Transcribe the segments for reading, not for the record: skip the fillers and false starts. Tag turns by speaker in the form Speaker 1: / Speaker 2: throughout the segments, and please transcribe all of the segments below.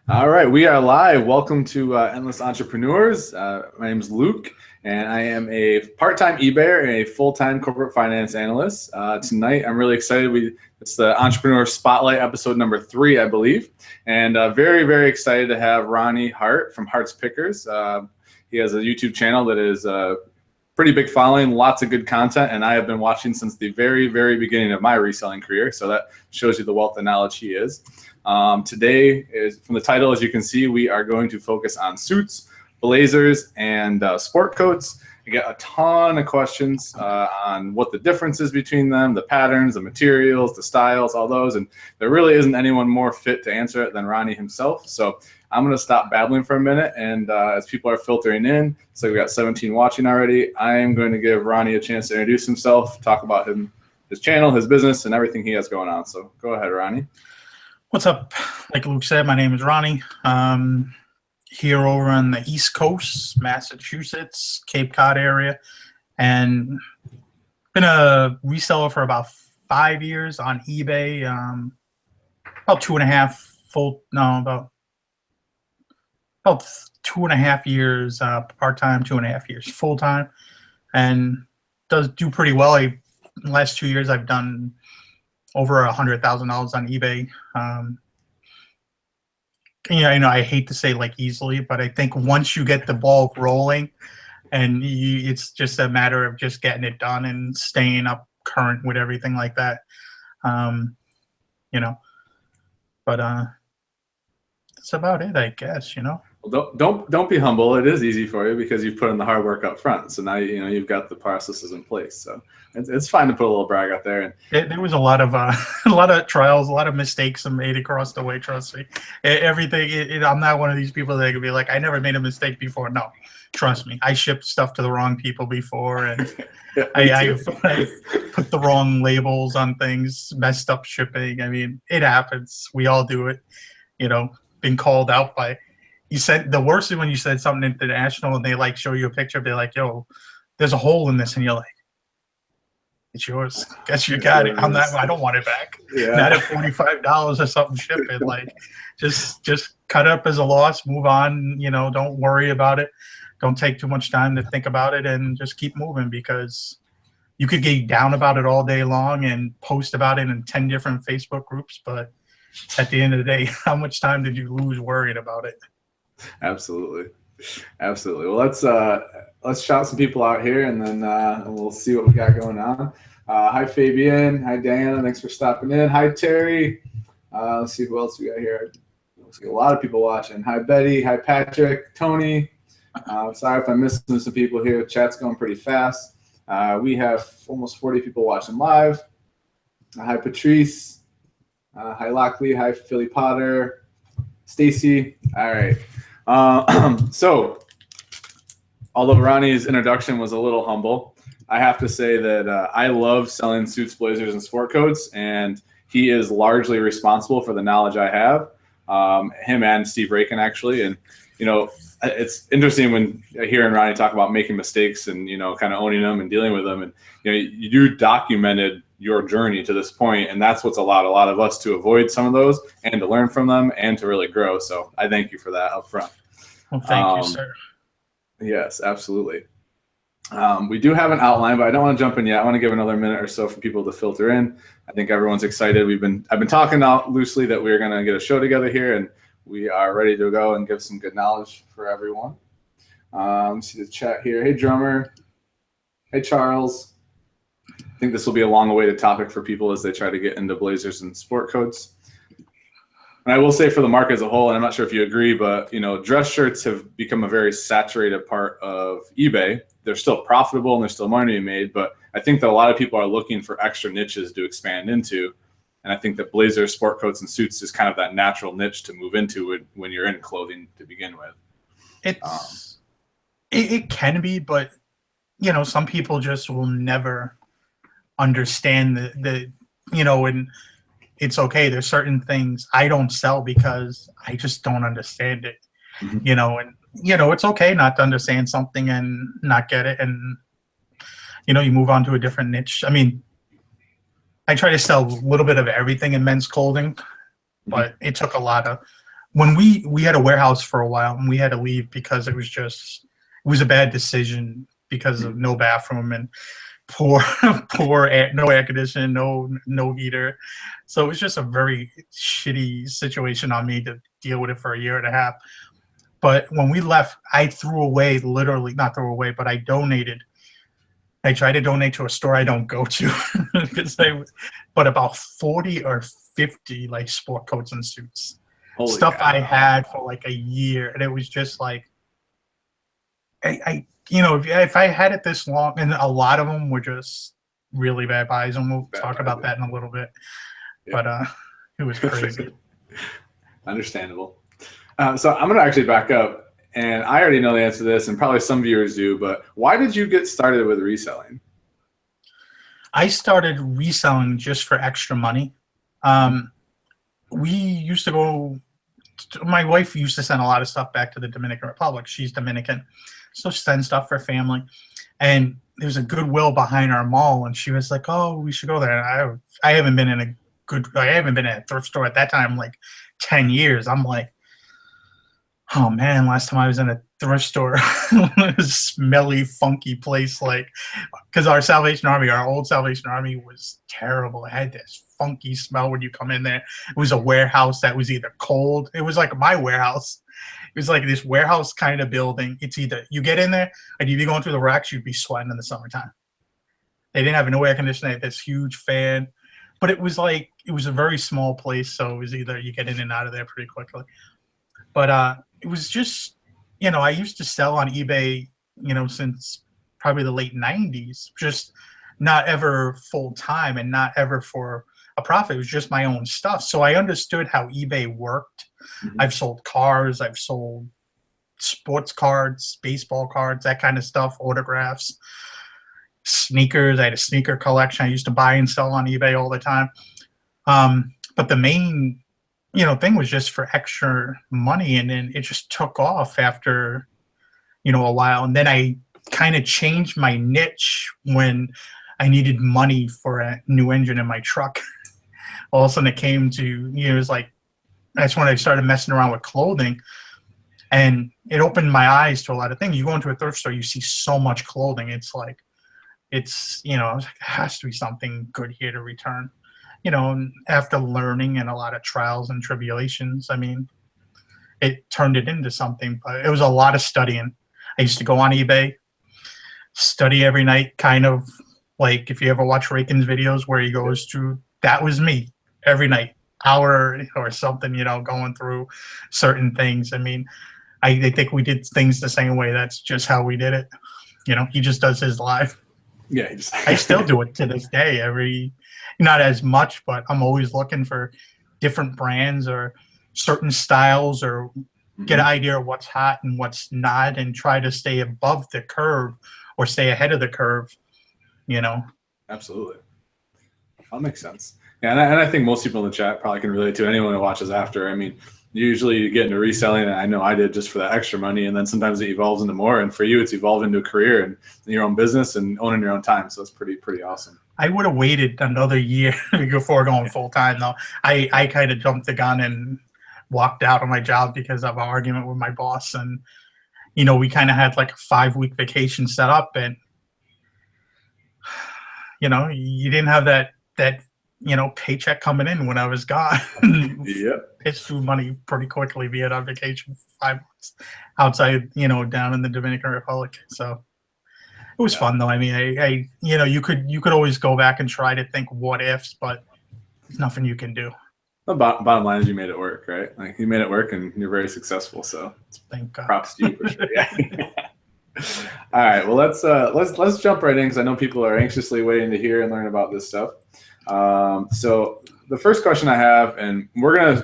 Speaker 1: All right, we are live. Welcome to Endless Entrepreneurs. My name is Luke, and I am a part-time eBayer and a full-time corporate finance analyst. Tonight, I'm really excited. It's the Entrepreneur Spotlight episode number 3, I believe, and very, very excited to have Ronnie Hart from Harts Pickers. He has a YouTube channel that is pretty big following, lots of good content, and I have been watching since the very, very beginning of my reselling career, so that shows you the wealth of knowledge he is. Today, from the title, as you can see, we are going to focus on suits, blazers, and sport coats. We get a ton of questions on what the difference is between them, the patterns, the materials, the styles, all those, and there really isn't anyone more fit to answer it than Ronnie himself. So I'm going to stop babbling for a minute, and as people are filtering in, so we've got 17 watching already, I am going to give Ronnie a chance to introduce himself, talk about his channel, his business, and everything he has going on. So go ahead, Ronnie.
Speaker 2: What's up? Like Luke said, my name is Ronnie. Here over on the East Coast, Massachusetts, Cape Cod area, and been a reseller for about 5 years on eBay. About 2.5 years part-time, 2.5 years full-time, and does do pretty well. The last 2 years I've done over $100,000 on eBay. I hate to say like easily, but I think once you get the ball rolling, and it's just a matter of just getting it done and staying up current with everything like that. But that's about it, I guess.
Speaker 1: Well, don't be humble. It is easy for you because you've put in the hard work up front. So now you've got the processes in place. So it's fine to put a little brag out there. And
Speaker 2: there was a lot of trials, a lot of mistakes made across the way. Trust me, everything. I'm not one of these people that could be like, I never made a mistake before. No, trust me, I shipped stuff to the wrong people before, and
Speaker 1: yeah,
Speaker 2: I put the wrong labels on things, messed up shipping. I mean, it happens. We all do it. Been called out by. You said the worst is when you said something international and they like show you a picture. They're like, "Yo, there's a hole in this," and you're like, "It's yours. Guess you got it. I don't want it back.
Speaker 1: Yeah.
Speaker 2: Not at $45 or something shipping. Like, just cut up as a loss. Move on. Don't worry about it. Don't take too much time to think about it, and just keep moving, because you could get down about it all day long and post about it in 10 different Facebook groups, but at the end of the day, how much time did you lose worrying about it?"
Speaker 1: Absolutely. Well, let's shout some people out here, and then we'll see what we got going on. Hi, Fabian. Hi, Diana. Thanks for stopping in. Hi, Terry. Let's see who else we got here. Let's get a lot of people watching. Hi, Betty. Hi, Patrick. Tony. Sorry if I'm missing some people here. Chat's going pretty fast. We have almost 40 people watching live. Hi, Patrice. Hi, Lockley. Hi, Philly Potter. Stacy. All right. So, although Ronnie's introduction was a little humble, I have to say that I love selling suits, blazers, and sport coats, and he is largely responsible for the knowledge I have. Him and Steve Rakin, actually, and it's interesting when hearing Ronnie talk about making mistakes and kind of owning them and dealing with them, and you documented your journey to this point, and that's what's allowed a lot of us to avoid some of those and to learn from them and to really grow. So I thank you for that up front.
Speaker 2: Well, thank you, sir.
Speaker 1: Yes, absolutely. We do have an outline, but I don't want to jump in yet. I want to give another minute or so for people to filter in. I think everyone's excited. I've been talking out loosely that we're going to get a show together here, and we are ready to go and give some good knowledge for everyone. See the chat here. Hey, Drummer. Hey, Charles. I think this will be a long-awaited topic for people as they try to get into blazers and sport coats. And I will say for the market as a whole, and I'm not sure if you agree, but dress shirts have become a very saturated part of eBay. They're still profitable and there's still money to be made, but I think that a lot of people are looking for extra niches to expand into. And I think that blazers, sport coats, and suits is kind of that natural niche to move into when you're in clothing to begin with.
Speaker 2: It can be, but some people just will never understand and it's okay. There's certain things I don't sell because I just don't understand it. And it's okay not to understand something and not get it, and you move on to a different niche. I mean, I try to sell a little bit of everything in men's clothing, but it took a lot of when we had a warehouse for a while and we had to leave because it was a bad decision because of no bathroom and no air conditioning, no heater. So it was just a very shitty situation on me to deal with it for a year and a half. But when we left, I threw away, literally not threw away, but I donated. I tried to donate to a store I don't go to, but about 40 or 50 like sport coats and suits.
Speaker 1: Holy
Speaker 2: Stuff
Speaker 1: cow.
Speaker 2: I had for like a year, and it was just like, if I had it this long, and a lot of them were just really bad buys, and we'll talk about that in a little bit. Yeah. But it was crazy.
Speaker 1: Understandable. So I'm going to actually back up, and I already know the answer to this, and probably some viewers do, but why did you get started with reselling?
Speaker 2: I started reselling just for extra money. We used to go, my wife used to send a lot of stuff back to the Dominican Republic. She's Dominican, so she sends stuff for family. And there's a Goodwill behind our mall, and she was like, "Oh, we should go there." And I haven't been in a thrift store at that time like 10 years. I'm like, oh man, last time I was in a thrift store, it was a smelly, funky place, like, because our old Salvation Army was terrible. It had this funky smell when you come in there. It was a warehouse that was either cold. It was like my warehouse. It was like this warehouse kind of building. It's either you get in there and you'd be going through the racks, you'd be sweating in the summertime. They didn't have no air conditioning. They had this huge fan, but it was a very small place, so it was either you get in and out of there pretty quickly. But it was just, I used to sell on eBay, since probably the late 90s, just not ever full time and not ever for a profit. It was just my own stuff. So I understood how eBay worked. Mm-hmm. I've sold cars, I've sold sports cards, baseball cards, that kind of stuff, autographs, sneakers. I had a sneaker collection I used to buy and sell on eBay all the time. But the main thing was just for extra money, and then it just took off after, a while. And then I kind of changed my niche when I needed money for a new engine in my truck. All of a sudden it came to, it was like, that's when I started messing around with clothing, and it opened my eyes to a lot of things. You go into a thrift store, you see so much clothing. It's like, it has to be something good here to return. And after learning and a lot of trials and tribulations, it turned it into something, but it was a lot of studying. I used to go on eBay, study every night, kind of like if you ever watch Rakin's videos where he goes through, that was me every night, hour or something, going through certain things. I think we did things the same way. That's just how we did it. He just does his live.
Speaker 1: Yeah.
Speaker 2: I still do it to this day, not as much, but I'm always looking for different brands or certain styles, or get an idea of what's hot and what's not, and try to stay above the curve or stay ahead of the curve,
Speaker 1: Absolutely. That makes sense. Yeah, and I think most people in the chat probably can relate to it. Anyone who watches after. Usually you get into reselling, and I know I did, just for that extra money, and then sometimes it evolves into more. And for you, it's evolved into a career and your own business and owning your own time. So it's pretty awesome.
Speaker 2: I would have waited another year before going full time, though. I kind of jumped the gun and walked out of my job because of an argument with my boss, and we kind of had like a 5-week vacation set up, and you didn't have that paycheck coming in when I was gone.
Speaker 1: Yep.
Speaker 2: Pitched through money pretty quickly being on vacation for 5 months outside, down in the Dominican Republic. So it was fun though. You could always go back and try to think what ifs, but there's nothing you can do.
Speaker 1: The bottom line is you made it work, right? Like, you made it work, and you're very successful. So
Speaker 2: thank God.
Speaker 1: Props to you for sure. Yeah. All right. Well, let's jump right in, because I know people are anxiously waiting to hear and learn about this stuff. So the first question I have, and we're gonna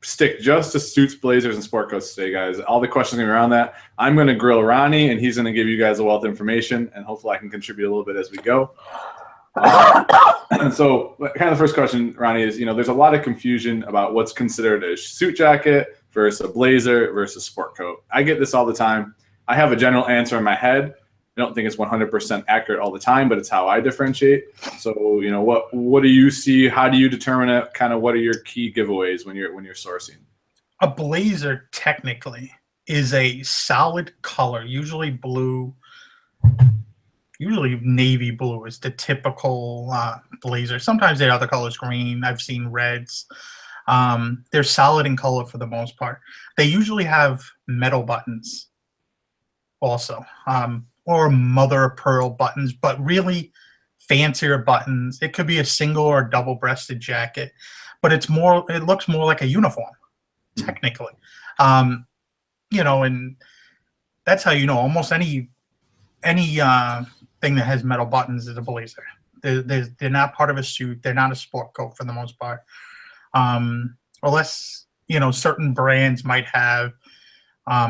Speaker 1: stick just to suits, blazers, and sport coats today, guys. All the questions around that, I'm gonna grill Ronnie, and he's gonna give you guys a wealth of information, and hopefully I can contribute a little bit as we go. And so, kind of the first question, Ronnie, is there's a lot of confusion about what's considered a suit jacket versus a blazer versus sport coat. I get this all the time. I have a general answer in my head. I don't think it's 100% accurate all the time, but it's how I differentiate. So, what do you see? How do you determine it? Kind of what are your key giveaways when you're sourcing?
Speaker 2: A blazer technically is a solid color, usually blue. Usually navy blue is the typical blazer. Sometimes they have other colors, green. I've seen reds. They're solid in color for the most part. They usually have metal buttons also, or mother of pearl buttons, but really fancier buttons. It could be a single or double-breasted jacket, but it looks more like a uniform, technically. And that's how almost any thing that has metal buttons is a blazer. They're not part of a suit. They're not a sport coat for the most part. Unless certain brands might have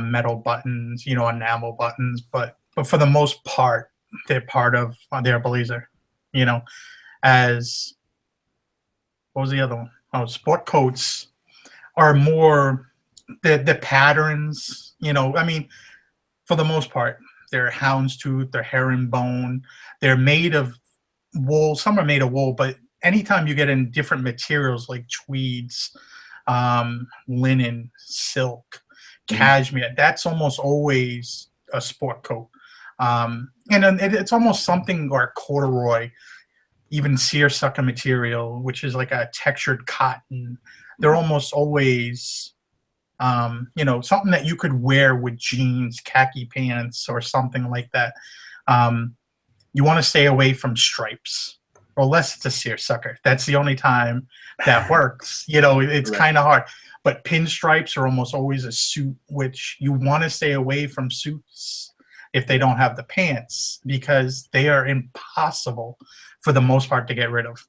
Speaker 2: metal buttons, enamel buttons, but for the most part, they're part of their blazer. As what was the other one? Oh, sport coats are more the patterns. For the most part, they're houndstooth, they're herringbone, they're made of wool. Some are made of wool, but anytime you get in different materials like tweeds, linen, silk, cashmere, that's almost always a sport coat. And then it's almost something, or corduroy, even seersucker material, which is like a textured cotton. They're almost always something that you could wear with jeans, khaki pants, or something like that. You want to stay away from stripes, unless it's a seersucker. That's the only time that works. It's
Speaker 1: Right.
Speaker 2: kind of hard. But pinstripes are almost always a suit, which you want to stay away from suits if they don't have the pants, because they are impossible for the most part to get rid of.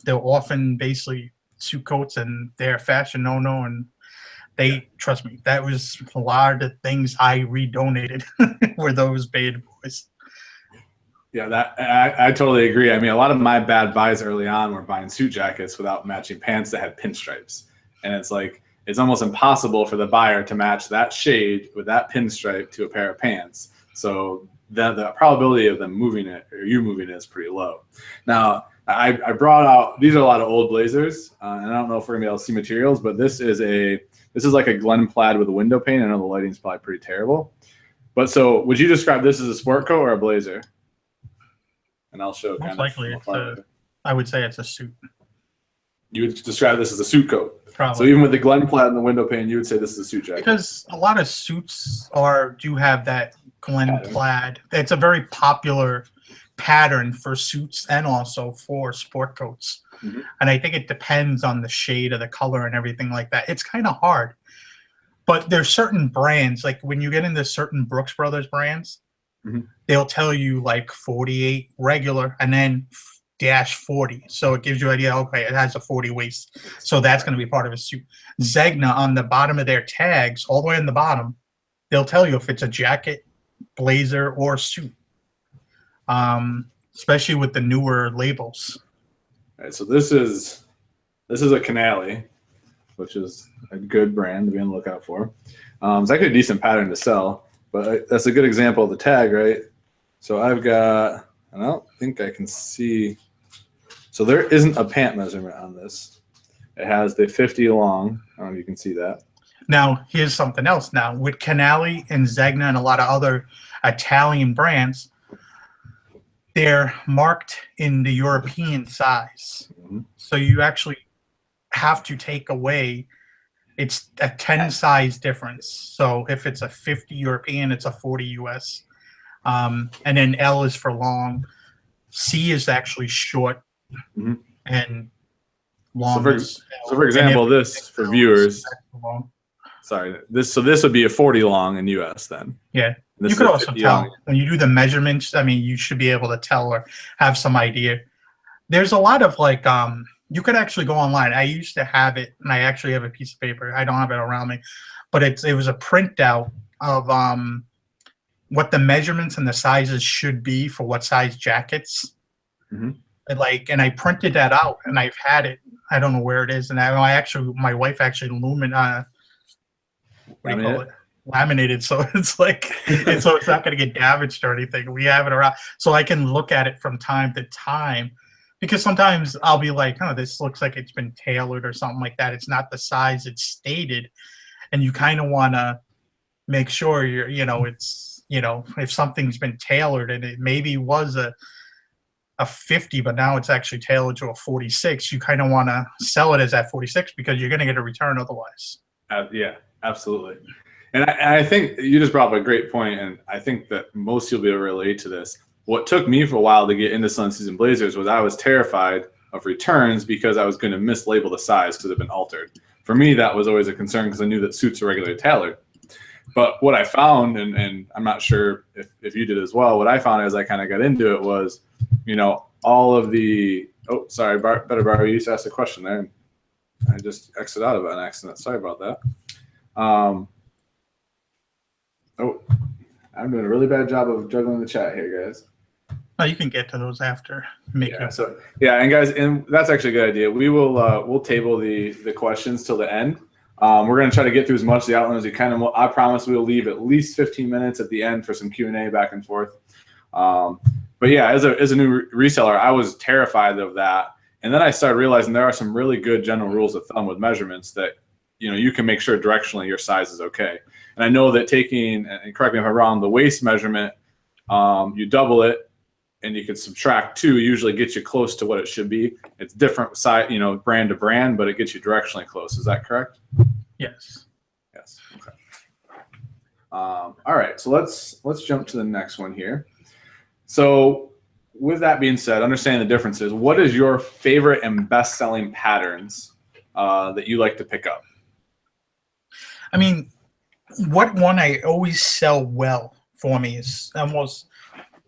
Speaker 2: They're often basically suit coats, and they're fashion no-no, and trust me, that was a lot of the things I redonated were those bad boys.
Speaker 1: Yeah, that I totally agree. I mean, a lot of my bad buys early on were buying suit jackets without matching pants that had pinstripes. And it's almost impossible for the buyer to match that shade with that pinstripe to a pair of pants. So the probability of them moving it, or you moving it, is pretty low. Now, I brought out, these are a lot of old blazers, and I don't know if we're gonna be able to see materials, but this is like a Glen plaid with a window pane. I know the lighting's probably pretty terrible. But so would you describe this as a sport coat or a blazer? And I'll show
Speaker 2: Most likely, I would say it's a suit.
Speaker 1: You would describe this as a suit coat.
Speaker 2: Probably.
Speaker 1: So even with the Glen plaid and the window pane, you would say this is a suit jacket.
Speaker 2: Because a lot of suits do have that Glen plaid. It's a very popular pattern for suits and also for sport coats. Mm-hmm. And I think it depends on the shade of the color and everything like that. It's kind of hard. But there's certain brands, like when you get into certain Brooks Brothers brands, they'll tell you like 48 regular and then -40. So it gives you an idea, okay, it has a 40 waist. So that's going to be part of a suit. Zegna, on the bottom of their tags, all the way in the bottom, they'll tell you if it's a jacket, blazer, or suit. Especially with the newer labels.
Speaker 1: All right, so this is a Canali, which is a good brand to be on the lookout for. It's actually a decent pattern to sell, but that's a good example of the tag, right? So I don't think I can see. So there isn't a pant measurement on this. It has the 50 long. I don't know if you can see that.
Speaker 2: Now, here's something else. Now, with Canali and Zegna and a lot of other Italian brands, they're marked in the European size. So you actually have to take away, it's a 10 size difference. So if it's a 50 European, it's a 40 US. And then L is for long. C is actually short and long.
Speaker 1: So for example, this for viewers, sorry, this would be a 40 long in US then.
Speaker 2: Yeah. You could also tell when you do the measurements. I mean, you should be able to tell or have some idea. There's a lot of like, you could actually go online. I used to have it, and I actually have a piece of paper. I don't have it around me, but it was a printout of what the measurements and the sizes should be for what size jackets. And I printed that out, and I've had it. I don't know where it is, and my wife actually laminated, so it's like, and so it's not going to get damaged or anything. We have it around, so I can look at it from time to time because sometimes I'll be like, oh, this looks like it's been tailored or something like that. It's not the size it's stated. And you kind of want to make sure it's, if something's been tailored and it maybe was a 50, but now it's actually tailored to a 46, you kind of want to sell it as that 46 because you're going to get a return otherwise.
Speaker 1: Yeah, absolutely. And I think you just brought up a great point, and I think that most people will be able to relate to this. What took me for a while to get into Sun Season Blazers was I was terrified of returns because I was going to mislabel the size because it had been altered. For me, that was always a concern because I knew that suits are regularly tailored. But what I found, and I'm not sure if you did as well, what I found as I kind of got into it was, all of the – oh, sorry, Better Bar, you used to ask a question there. I just exited out of it on accident. Sorry about that. I'm doing a really bad job of juggling the chat here, guys.
Speaker 2: Oh, you can get to those after.
Speaker 1: And guys, and that's actually a good idea. We will we'll table the questions till the end. We're going to try to get through as much of the outline as we can. And I promise we'll leave at least 15 minutes at the end for some Q&A back and forth. But yeah, as a new reseller, I was terrified of that. And then I started realizing there are some really good general rules of thumb with measurements that, you can make sure directionally your size is okay. And I know that taking, and correct me if I'm wrong, the waist measurement, you double it and you can subtract 2, usually gets you close to what it should be. It's different size, brand to brand, but it gets you directionally close. Is that correct?
Speaker 2: Yes.
Speaker 1: Yes. Okay. All right. So let's jump to the next one here. So with that being said, understanding the differences, what is your favorite and best selling patterns that you like to pick up?
Speaker 2: I mean, what one I always sell well for me is almost,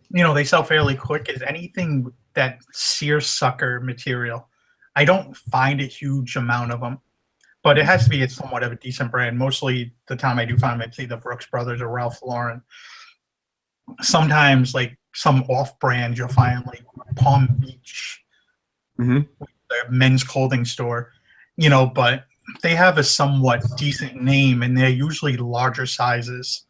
Speaker 2: they sell fairly quick, is anything that seersucker material. I don't find a huge amount of them, but it has to be somewhat of a decent brand. Mostly the time I do find them, it's either Brooks Brothers or Ralph Lauren. Sometimes like some off brand you'll find like Palm Beach, the men's clothing store, but they have a somewhat decent name and they're usually larger sizes,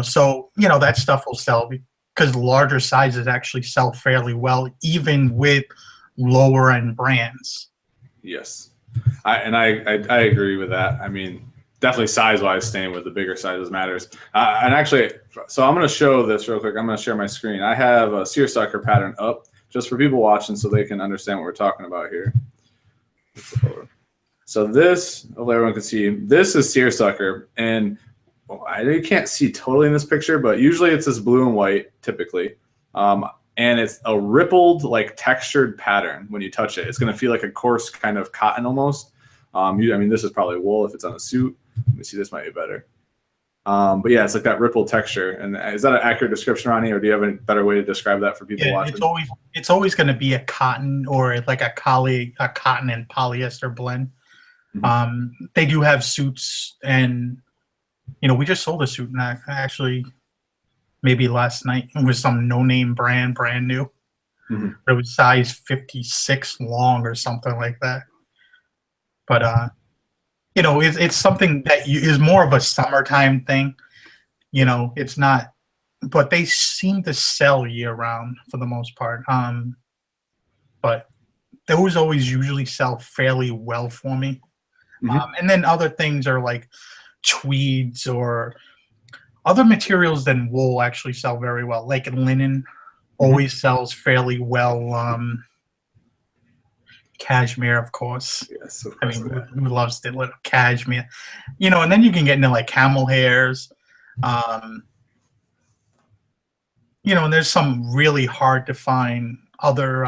Speaker 2: so that stuff will sell because larger sizes actually sell fairly well even with lower end brands.
Speaker 1: Yes, I agree with that. I mean, definitely size wise, staying with the bigger sizes matters. And actually, so I'm going to show this real quick. I'm going to share my screen. I have a seersucker pattern up just for people watching so they can understand what we're talking about here. So this, everyone can see, this is seersucker, and I can't see totally in this picture, but usually it's this blue and white typically, and it's a rippled, like textured pattern. When you touch it, it's going to feel like a coarse kind of cotton almost. I mean, this is probably wool if it's on a suit. Let me see, this might be better. But yeah, it's like that rippled texture. And is that an accurate description, Ronnie, or do you have a better way to describe that for people watching?
Speaker 2: It's always going to be a cotton or like a cotton and polyester blend. They do have suits, and we just sold a suit actually maybe last night. It was some no-name brand new. It was size 56 long or something like that. But it's something that is more of a summertime thing. It's not, but they seem to sell year round for the most part. But those always usually sell fairly well for me. And then other things are like tweeds or other materials than wool actually sell very well. Like linen always sells fairly well. Cashmere, of course.
Speaker 1: Yes, of
Speaker 2: I
Speaker 1: course.
Speaker 2: mean, who loves the little cashmere? And then you can get into like camel hairs. And there's some really hard to find other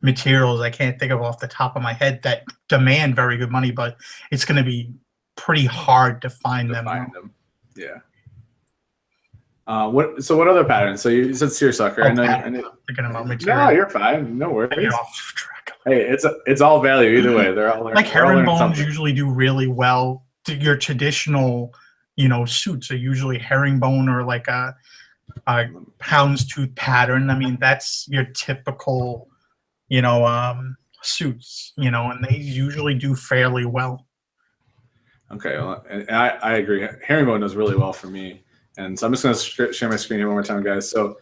Speaker 2: materials I can't think of off the top of my head that demand very good money, but it's going to be pretty hard to find them.
Speaker 1: Yeah. What other patterns? So you said seersucker. I know.
Speaker 2: Thinking about material.
Speaker 1: No, you're fine. No worries.
Speaker 2: Get off track.
Speaker 1: Hey, it's all value either way. They're all
Speaker 2: like herringbones usually do really well. Your traditional, suits are usually herringbone or like a houndstooth pattern. I mean, that's your typical, suits. And they usually do fairly well.
Speaker 1: Okay, well, and I agree. Herringbone does really well for me. And so I'm just going to share my screen here one more time, guys. So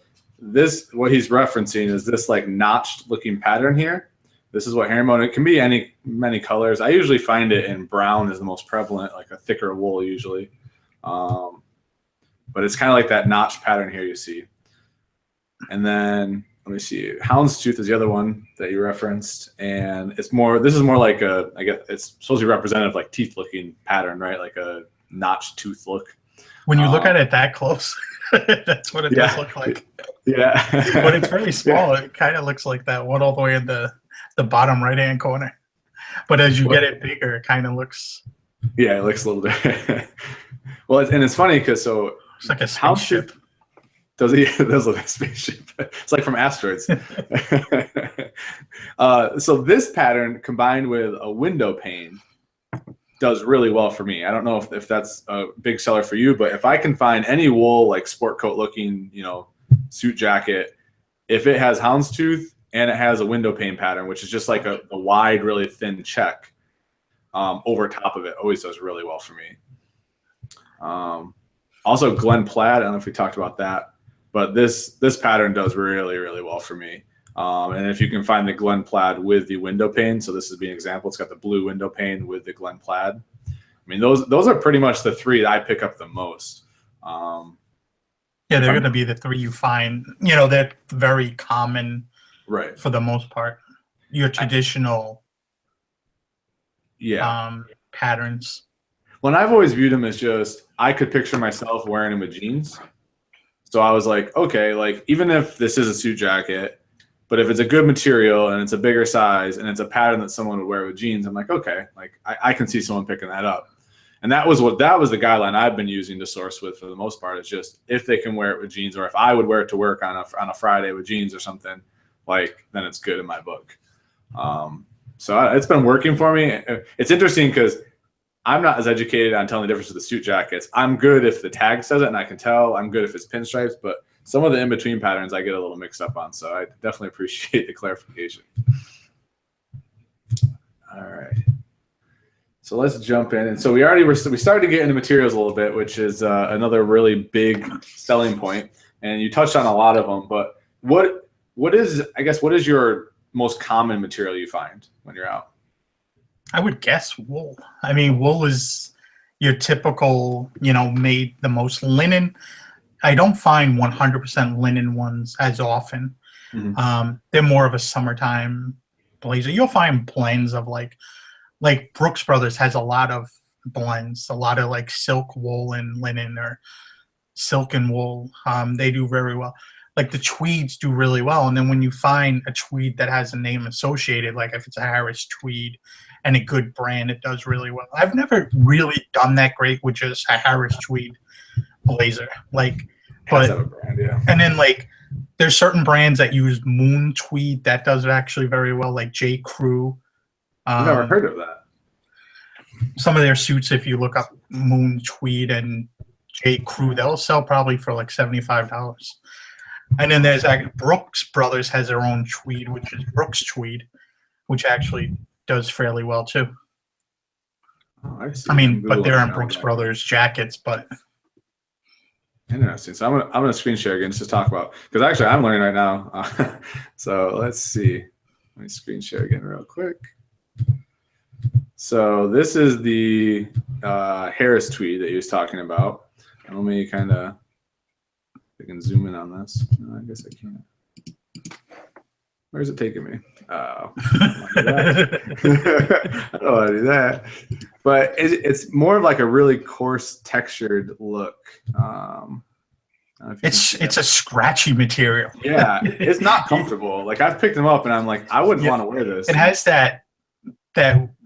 Speaker 1: what he's referencing is this like notched looking pattern here. This is what herringbone, it can be many colors. I usually find it in brown is the most prevalent, like a thicker wool usually. But it's kind of like that notched pattern here you see. And then let me see, houndstooth is the other one that you referenced, and this is more like I guess it's supposed to be representative like teeth looking pattern, right? Like a notched tooth look.
Speaker 2: When you look at it that close, that's what it does look like.
Speaker 1: Yeah.
Speaker 2: But it's very small. It kind of looks like that one all the way in the bottom right-hand corner. But as you get it bigger, it kind of looks...
Speaker 1: Yeah, it looks a little bit... Well, and it's funny because
Speaker 2: it's like a spaceship.
Speaker 1: Does look like a spaceship. It's like from asteroids. So this pattern combined with a window pane does really well for me. I don't know if that's a big seller for you, but if I can find any wool like sport coat looking, suit jacket, if it has houndstooth and it has a window pane pattern, which is just like a wide, really thin check over top of it, always does really well for me. Also Glen Plaid, I don't know if we talked about that, but this pattern does really, really well for me. And if you can find the Glen Plaid with the window pane, so this is being an example, it's got the blue window pane with the Glen Plaid. I mean, those are pretty much the three that I pick up the most.
Speaker 2: Yeah, they're going to be the three you find. They're very common,
Speaker 1: right? For
Speaker 2: the most part, your traditional, patterns.
Speaker 1: Well, and I've always viewed them as just I could picture myself wearing them with jeans. So I was like, okay, like even if this is a suit jacket. But if it's a good material and it's a bigger size and it's a pattern that someone would wear with jeans, I'm like, okay, like I can see someone picking that up. And that was the guideline I've been using to source with for the most part. It's just if they can wear it with jeans, or if I would wear it to work on a Friday with jeans or something, like then it's good in my book. So it's been working for me. It's interesting because I'm not as educated on telling the difference of the suit jackets. I'm good if the tag says it and I can tell. I'm good if it's pinstripes, but some of the in-between patterns I get a little mixed up on, so I definitely appreciate the clarification. All right. So let's jump in. And so we started to get into materials a little bit, which is another really big selling point. And you touched on a lot of them, but what is your most common material you find when you're out?
Speaker 2: I would guess wool. I mean, wool is your typical, made the most linen. I don't find 100% linen ones as often. Mm-hmm. They're more of a summertime blazer. You'll find blends of like Brooks Brothers has a lot of blends, a lot of like silk wool and linen, or silk and wool. They do very well. Like the tweeds do really well. And then when you find a tweed that has a name associated, like if it's a Harris tweed and a good brand, it does really well. I've never really done that great with just a Harris tweed blazer, but
Speaker 1: a brand, yeah.
Speaker 2: And then there's certain brands that use moon tweed that does actually very well, like J. Crew.
Speaker 1: I've never heard of that.
Speaker 2: Some of their suits, if you look up moon tweed and J. Crew, they'll sell probably for like $75. And then there's Brooks Brothers has their own tweed, which is Brooks tweed, which actually does fairly well too.
Speaker 1: Oh, I see.
Speaker 2: I mean, but they're in Brooks Brothers jackets, but.
Speaker 1: Interesting. So I'm gonna screen share again just to talk about, because actually I'm learning right now. So let's see. Let me screen share again real quick. So this is the Harris tweed that he was talking about. And let me I can zoom in on this. No, I guess I can't. Where's it taking me? Oh, I don't want to do that. But it's more of like a really coarse textured look.
Speaker 2: It's a scratchy material.
Speaker 1: Yeah, it's not comfortable. Like I've picked them up and I'm like, I wouldn't want to wear this.
Speaker 2: It has that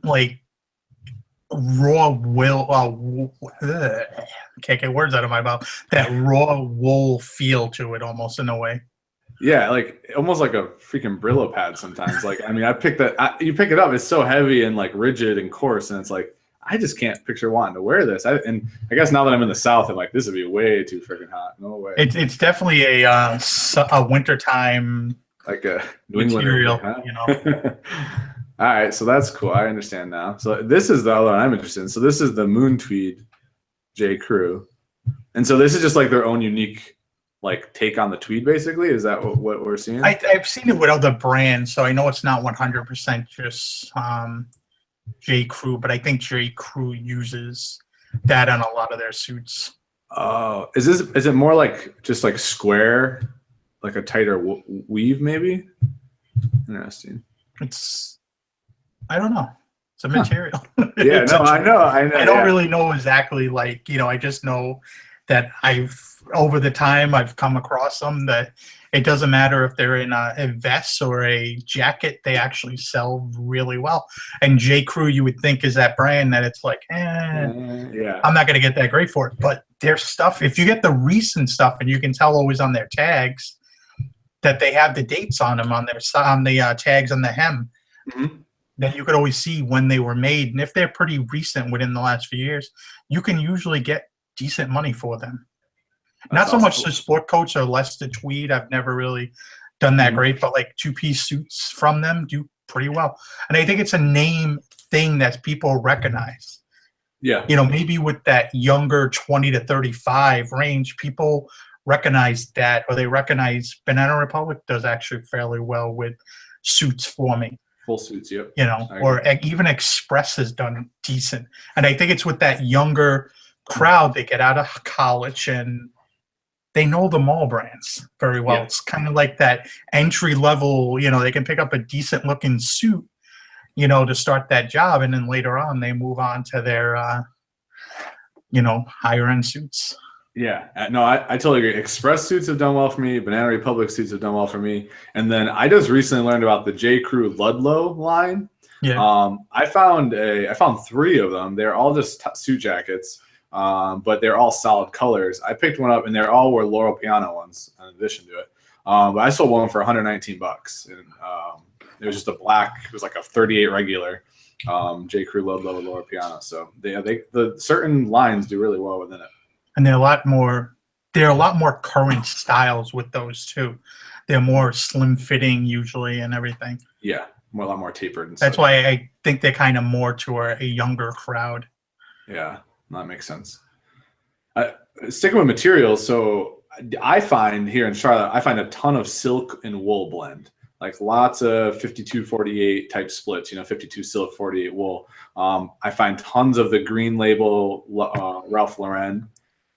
Speaker 2: like raw wool. Can't get words out of my mouth. That raw wool feel to it, almost in a way.
Speaker 1: Yeah, like almost like a freaking Brillo pad sometimes. Like, I mean, you pick it up, it's so heavy and like rigid and coarse, and it's like, I just can't picture wanting to wear this. And I guess now that I'm in the South, I'm like, this would be way too freaking hot. No way.
Speaker 2: It's definitely a wintertime
Speaker 1: like a
Speaker 2: material,
Speaker 1: All right, so that's cool. I understand now. So this is the other one I'm interested in. So this is the Moon Tweed J. Crew. And so this is just like their own unique like take on the tweed basically? Is that what we're seeing?
Speaker 2: I've seen it with other brands, so I know it's not 100% just J. Crew, but I think J. Crew uses that on a lot of their suits.
Speaker 1: Oh, is it more like just like square, like a tighter weave maybe? Interesting.
Speaker 2: I don't know. It's a material.
Speaker 1: Yeah, no, I know.
Speaker 2: I don't really know exactly, like, I just know that over the time I've come across them, that it doesn't matter if they're in a vest or a jacket, they actually sell really well. And J. Crew, you would think, is that brand that it's like,
Speaker 1: yeah,
Speaker 2: I'm not going to get that great for it. But their stuff, if you get the recent stuff, and you can tell always on their tags that they have the dates on them on the tags on the hem, then you could always see when they were made. And if they're pretty recent within the last few years, you can usually get decent money for them. Not so much the sport coats or less the tweed. I've never really done that great, but like two-piece suits from them do pretty well. And I think it's a name thing that people recognize.
Speaker 1: Yeah.
Speaker 2: Maybe with that younger 20 to 35 range, people recognize that, or they recognize Banana Republic does actually fairly well with suits for me.
Speaker 1: Full suits, yep.
Speaker 2: Or even Express has done decent. And I think it's with that younger crowd, they get out of college and they know the mall brands very well. Yeah. It's kind of like that entry level, they can pick up a decent looking suit, to start that job. And then later on, they move on to their, higher end suits.
Speaker 1: Yeah, no, I totally agree. Express suits have done well for me. Banana Republic suits have done well for me. And then I just recently learned about the J. Crew Ludlow line.
Speaker 2: Yeah.
Speaker 1: I found 3 of them. They're all just suit jackets. But they're all solid colors. I picked one up, and they all were Loro Piana ones in addition to it. But I sold one for $119, and it was just a black. It was like a 38 regular J. Crew Ludlow with Loro Piana. So the certain lines do really well within it.
Speaker 2: And there are a lot more current styles with those too. They're more slim fitting usually and everything.
Speaker 1: Yeah, a lot more tapered. And
Speaker 2: That's why I think they're kind of more to a younger crowd.
Speaker 1: Yeah. That makes sense. Sticking with materials, so I find here in Charlotte, I find a ton of silk and wool blend, like lots of 52-48 type splits, 52 silk, 48 wool. I find tons of the green label Ralph Lauren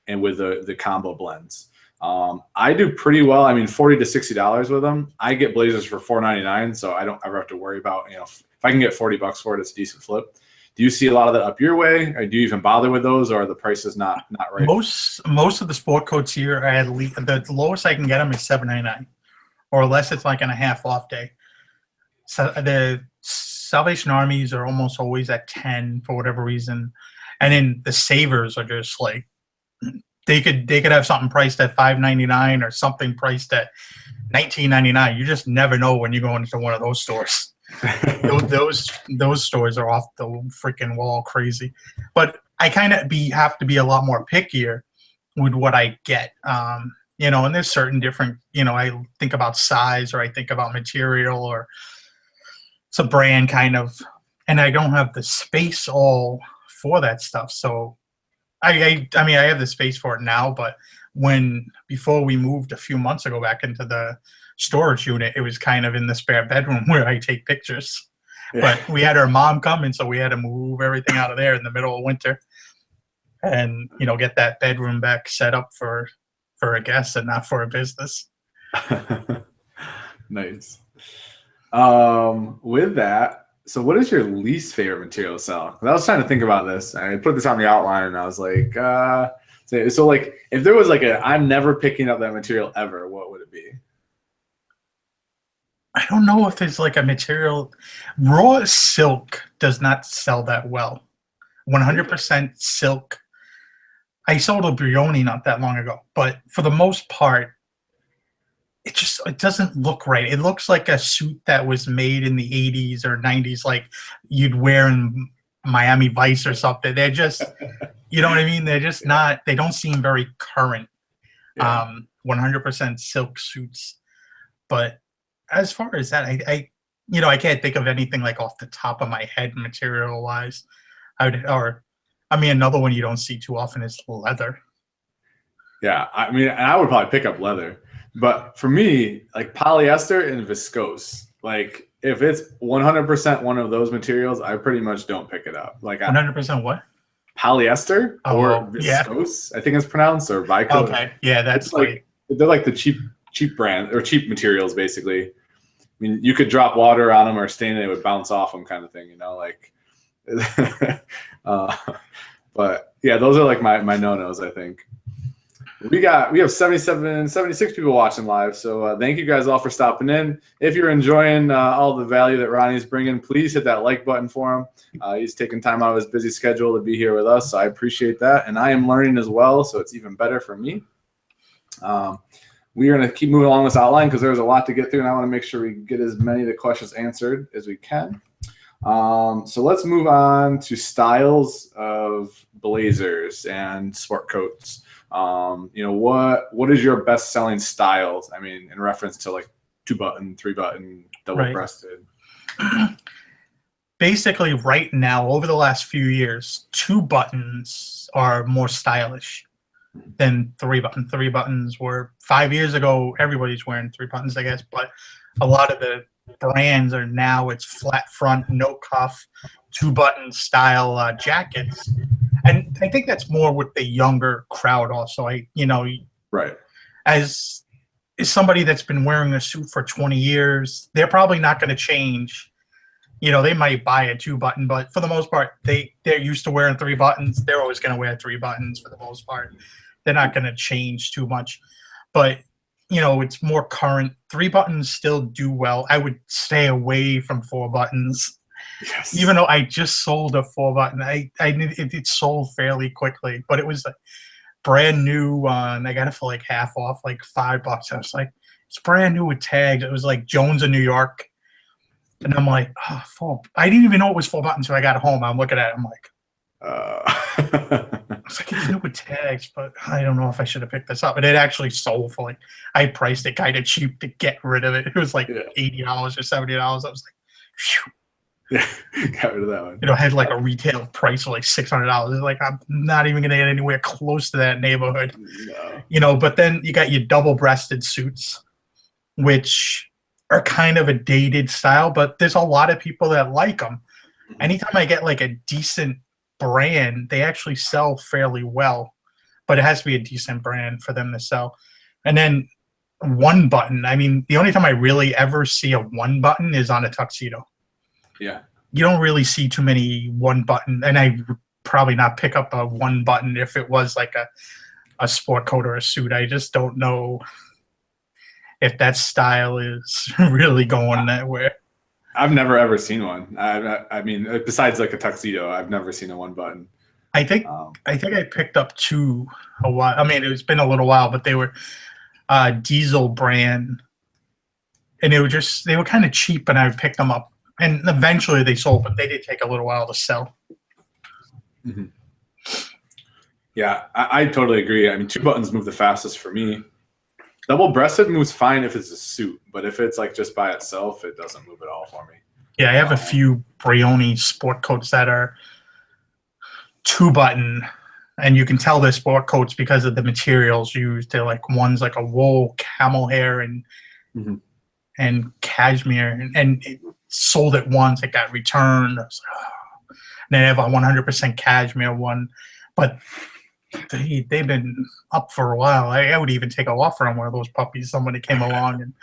Speaker 1: and with the combo blends. I do pretty well. I mean, $40 to $60 with them. I get blazers for $4.99, so I don't ever have to worry about, if I can get $40 for it, it's a decent flip. Do you see a lot of that up your way, or do you even bother with those, or are the prices not right?
Speaker 2: Most of the sport coats here are at least the lowest I can get them is $7.99, or unless it's like on a half off day. So the Salvation Armies are almost always at 10 for whatever reason, and then the savers are just like they could have something priced at $5.99 or something priced at $19.99. You just never know when you go into one of those stores. those stores are off the freaking wall crazy. But I kind of have to be a lot more pickier with what I get. And there's certain different, I think about size, or I think about material, or it's a brand kind of, and I don't have the space all for that stuff. So I mean, I have the space for it now, but before we moved a few months ago back into the storage unit, it was kind of in the spare bedroom where I take pictures. Yeah. But we had our mom coming, so we had to move everything out of there in the middle of winter, and get that bedroom back set up for a guest and not for a business.
Speaker 1: Nice. With that, so what is your least favorite material to sell? I was trying to think about this. I put this on the outline, and I was like, so like if there was like I'm never picking up that material ever, what would it be?
Speaker 2: I don't know if there's like a material. Raw silk does not sell that well. 100% silk. I sold a Brioni not that long ago, but for the most part, it doesn't look right. It looks like a suit that was made in the 80s or 90s, like you'd wear in Miami Vice or something. They're just, you know what I mean? They're just not, they don't seem very current. Yeah. 100% silk suits. But as far as that, I can't think of anything like off the top of my head material wise. Another one you don't see too often is leather.
Speaker 1: Yeah, I mean, and I would probably pick up leather, but for me, like polyester and viscose, like if it's 100% one of those materials, I pretty much don't pick it up. Like
Speaker 2: 100% what?
Speaker 1: polyester or
Speaker 2: Oh, yeah.
Speaker 1: viscose, I think it's pronounced, or viscose.
Speaker 2: Okay. Yeah, that's
Speaker 1: It's like they're like the cheap brand or cheap materials, basically. I mean, you could drop water on them or stain it, it would bounce off them, kind of thing, you know, like. uh, but yeah, those are like my no-nos, I think. We have 76 people watching live, so thank you guys all for stopping in. If you're enjoying all the value that Ronnie's bringing, please hit that like button for him. He's taking time out of his busy schedule to be here with us, so I appreciate that, and I am learning as well, so it's even better for me. We are going to keep moving along this outline because there's a lot to get through, and I want to make sure we get as many of the questions answered as we can. So let's move on to styles of blazers and sport coats. What is your best selling styles? I mean, in reference to like 2-button, 3-button, double breasted.
Speaker 2: Basically, right now, over the last few years, 2 buttons are more stylish than 3-button. 3 buttons were 5 years ago. Everybody's wearing 3 buttons, I guess, but a lot of the brands are now it's flat front, no cuff, 2-button style jackets. And I think that's more with the younger crowd also.
Speaker 1: Right.
Speaker 2: As somebody that's been wearing a suit for 20 years, they're probably not going to change. They might buy a 2-button, but for the most part, they're used to wearing 3 buttons. They're always going to wear 3 buttons for the most part. They're not going to change too much. But, it's more current. 3 buttons still do well. I would stay away from 4 buttons. Yes. Even though I just sold a 4-button, it sold fairly quickly, but it was like brand new. And I got it for like half off, like $5. I was like, it's brand new with tags. It was like Jones in New York, and I'm like, oh, 4. I didn't even know it was 4 buttons until I got home. I'm looking at it. I'm like, I was like, it's new with tags, but I don't know if I should have picked this up. And it actually sold for like, I priced it kind of cheap to get rid of it. It was like $80 or $70. I was like, phew.
Speaker 1: Yeah, got rid of that one.
Speaker 2: It had like a retail price of like $600. It's like, I'm not even going to get anywhere close to that neighborhood. No. But then you got your double-breasted suits, which are kind of a dated style, but there's a lot of people that like them. Anytime I get like a decent brand, they actually sell fairly well, but it has to be a decent brand for them to sell. And then 1-button. I mean, the only time I really ever see a 1-button is on a tuxedo.
Speaker 1: Yeah.
Speaker 2: You don't really see too many 1-button, and I would probably not pick up a 1-button if it was like a sport coat or a suit. I just don't know if that style is really going that way.
Speaker 1: I've never ever seen one. I mean, besides like a tuxedo, I've never seen a 1-button.
Speaker 2: I think I picked up 2 a while. I mean, it's been a little while, but they were Diesel brand, and they were kind of cheap, and I would pick them up. And eventually they sold, but they did take a little while to sell.
Speaker 1: Mm-hmm. Yeah, I totally agree. I mean, 2 buttons move the fastest for me. Double-breasted moves fine if it's a suit, but if it's like just by itself, it doesn't move at all for me.
Speaker 2: Yeah, I have a few Brioni sport coats that are 2-button, and you can tell they're sport coats because of the materials used. They're like one's like a wool, camel hair, and cashmere, and it sold it once. It got returned. I was like, oh. And then I have a 100% cashmere one, but they've been up for a while. I would even take an offer on one of those puppies. Somebody came along and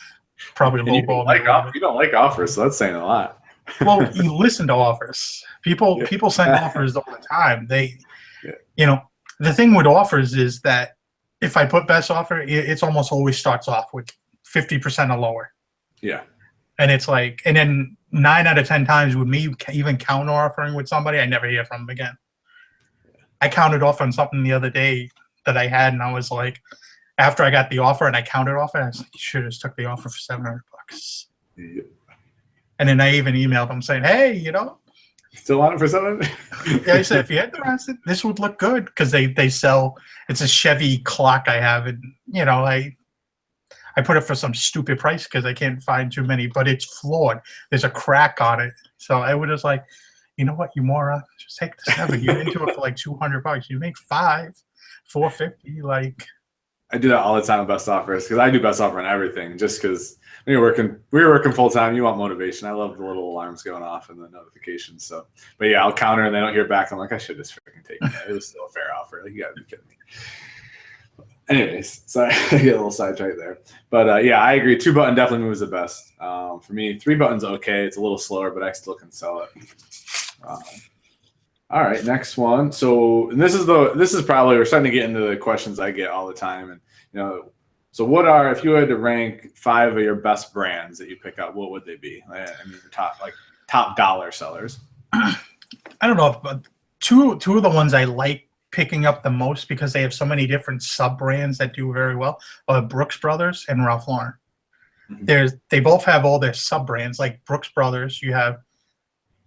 Speaker 2: probably lowballed me.
Speaker 1: You don't like offers, so that's saying a lot.
Speaker 2: Well, you listen to offers. People send offers all the time. The thing with offers is that if I put best offer, it's almost always starts off with 50% or lower.
Speaker 1: Yeah.
Speaker 2: And it's like, and then 9 out of 10 times with me even counter offering with somebody, I never hear from them again. I counted off on something the other day that I had, and I was like, after I got the offer and I counted off, I was like, you should have just took the offer for $700.
Speaker 1: Yeah.
Speaker 2: And then I even emailed them saying, hey,
Speaker 1: still on it for $700?
Speaker 2: Yeah, I said, if you're interested, this would look good, because they sell. It's a Chevy clock I have, and I put it for some stupid price because I can't find too many, but it's flawed. There's a crack on it. So I was just like, you know what, you moron, just take the 7. You're into it for like $200. You make $5, $450. Like,
Speaker 1: I do that all the time with best offers because I do best offer on everything. Just because when we were working full time, you want motivation. I love the little alarms going off and the notifications. So, but yeah, I'll counter and they don't hear back. I'm like, I should just freaking take that. It was still a fair offer. Like, you gotta be kidding me. Anyways, sorry, I get a little sidetracked there. But yeah, I agree. 2-button definitely moves the best. For me, 3-button's okay. It's a little slower, but I still can sell it. All right, next one. So, and this is probably, we're starting to get into the questions I get all the time. And, so what are, if you had to rank 5 of your best brands that you pick up, what would they be? I mean, top dollar sellers.
Speaker 2: I don't know, but two of the ones I like picking up the most because they have so many different sub brands that do very well are Brooks Brothers and Ralph Lauren. Mm-hmm. They both have all their sub brands. Like Brooks Brothers, you have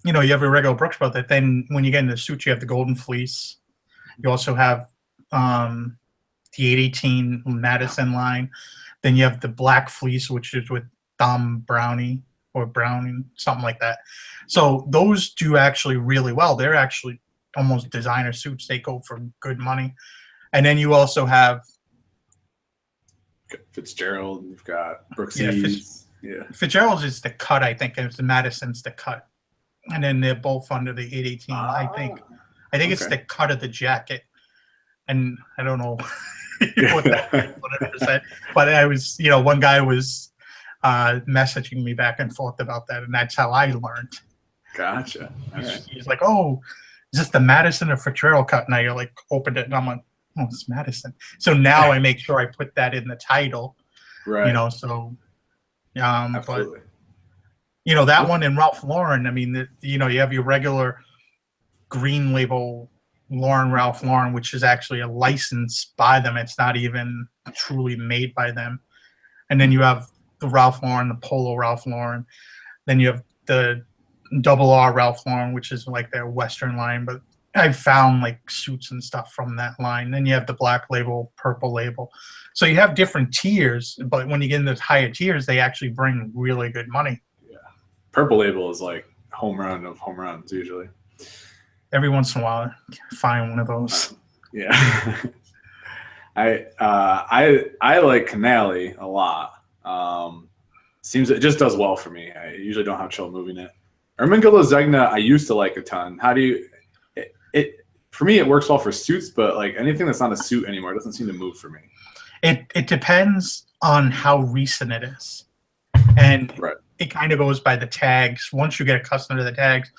Speaker 2: a regular Brooks Brother. Then when you get into the suits, you have the Golden Fleece. You also have the 818 Madison line. Then you have the Black Fleece, which is with Dom Brownie or Browning, something like that. So those do actually really well. They're actually almost designer suits. They go for good money. And then you also have
Speaker 1: Fitzgerald. You've got Brooksy's. Yeah.
Speaker 2: Fitzgerald's is the cut, I think. And the Madison's the cut. And then they're both under the 818. I think okay. It's the cut of the jacket. And I don't know what that 100%. But I was, one guy was messaging me back and forth about that, and that's how I learned.
Speaker 1: Gotcha.
Speaker 2: He's like, "Oh, is this the Madison or Fitzgerald cut?" And I opened it, and I'm like, "Oh, it's Madison." So now I make sure I put that in the title.
Speaker 1: Right.
Speaker 2: So
Speaker 1: absolutely.
Speaker 2: But that one in Ralph Lauren. I mean, you have your regular green label Ralph Lauren, which is actually a license by them. It's not even truly made by them. And then you have the Ralph Lauren, the Polo Ralph Lauren. Then you have the R Ralph Lauren, which is like their Western line. But I found like suits and stuff from that line. Then you have the black label, purple label. So you have different tiers, but when you get into the higher tiers, they actually bring really good money.
Speaker 1: Yeah. Purple label is like home run of home runs usually.
Speaker 2: Every once in a while, I find one of those.
Speaker 1: Yeah. I like Canali a lot. Seems it just does well for me. I usually don't have trouble moving it. Ermengarde Zegna, I used to like a ton. How do you? It for me, it works well for suits, but like anything that's not a suit anymore doesn't seem to move for me.
Speaker 2: It depends on how recent it is, and
Speaker 1: right.
Speaker 2: It kind of goes by the tags. Once you get accustomed to the tags,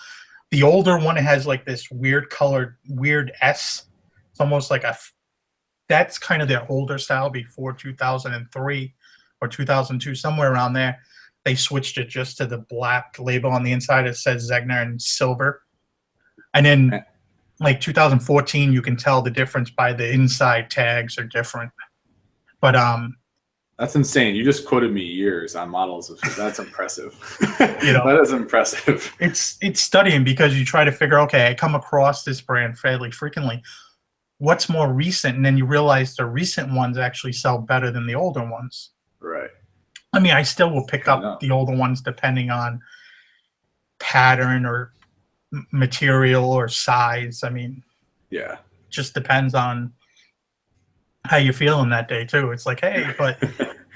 Speaker 2: the older one has like this weird colored, weird S. It's almost like that's kind of their older style before 2003 or 2002, somewhere around there. They switched it just to the black label on the inside. It says Zegna in silver. And then like 2014, you can tell the difference by the inside tags are different. But
Speaker 1: that's insane. You just quoted me years on models. That's impressive. That is impressive.
Speaker 2: It's studying because you try to figure, okay, I come across this brand fairly frequently. What's more recent? And then you realize the recent ones actually sell better than the older ones.
Speaker 1: Right.
Speaker 2: I mean, I still will pick up the older ones depending on pattern or material or size. I mean,
Speaker 1: yeah,
Speaker 2: just depends on how you're feeling that day too. It's like, hey, but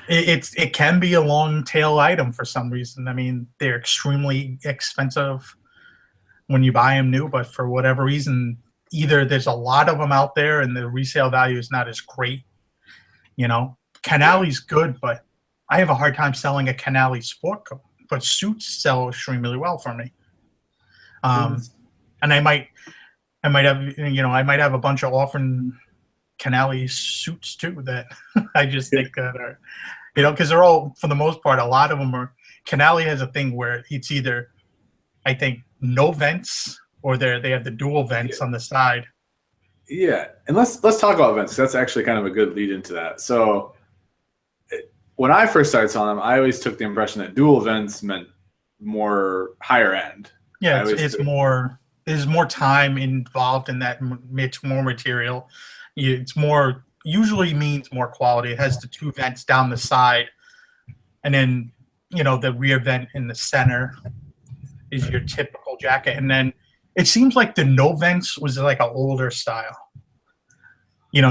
Speaker 2: it can be a long tail item for some reason. I mean, they're extremely expensive when you buy them new, but for whatever reason, either there's a lot of them out there and the resale value is not as great. Canali's good, but I have a hard time selling a Canali sport coat. But suits sell extremely well for me. And I might have a bunch of orphan Canali suits too that I just think that are, because they're all, for the most part, a lot of them are. Canali has a thing where it's either, I think, no vents or they have the dual vents on the side.
Speaker 1: Yeah, and let's talk about vents. That's actually kind of a good lead into that. So when I first started selling them, I always took the impression that dual vents meant more higher end.
Speaker 2: Yeah, it's more. There's more time involved in that. It's more material. It's more, usually means more quality. It has the 2 vents down the side, and then the rear vent in the center is your typical jacket. And then it seems like the no vents was like an older style.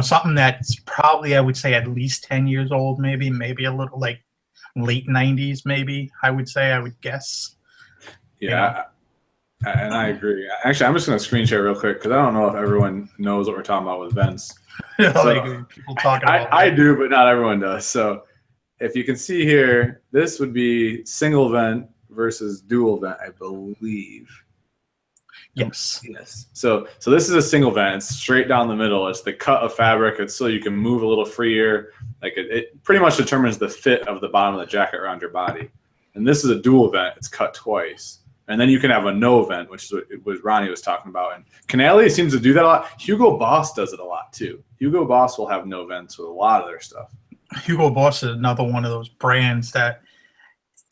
Speaker 2: something that's probably, I would say, at least 10 years old, maybe a little like late 90s, maybe, I would guess.
Speaker 1: Yeah, and I agree. Actually, I'm just going to screen share real quick because I don't know if everyone knows what we're talking about with vents. So
Speaker 2: People talking about
Speaker 1: I do, but not everyone does. So if you can see here, this would be single vent versus dual vent, I believe.
Speaker 2: Yes.
Speaker 1: So this is a single vent. It's straight down the middle. It's the cut of fabric. It's so you can move a little freer. Like it pretty much determines the fit of the bottom of the jacket around your body. And this is a dual vent. It's cut twice. And then you can have a no vent, which is what Ronnie was talking about. And Canali seems to do that a lot. Hugo Boss does it a lot too. Hugo Boss will have no vents with a lot of their stuff.
Speaker 2: Hugo Boss is another one of those brands that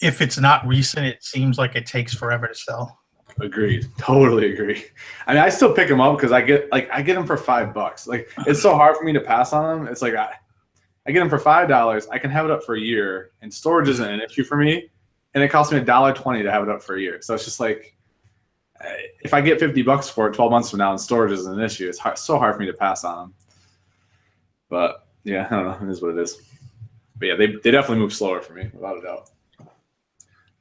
Speaker 2: if it's not recent, it seems like it takes forever to sell.
Speaker 1: Agreed. Totally agree. I mean, I still pick them up because I get them for $5. Like, it's so hard for me to pass on them. It's like I get them for $5. I can have it up for a year, and storage isn't an issue for me. And it costs me $1.20 to have it up for a year. So it's just like, if I get $50 for it 12 months from now and storage isn't an issue, it's so hard for me to pass on them. But yeah, I don't know. It is what it is. But yeah, they definitely move slower for me, without a doubt.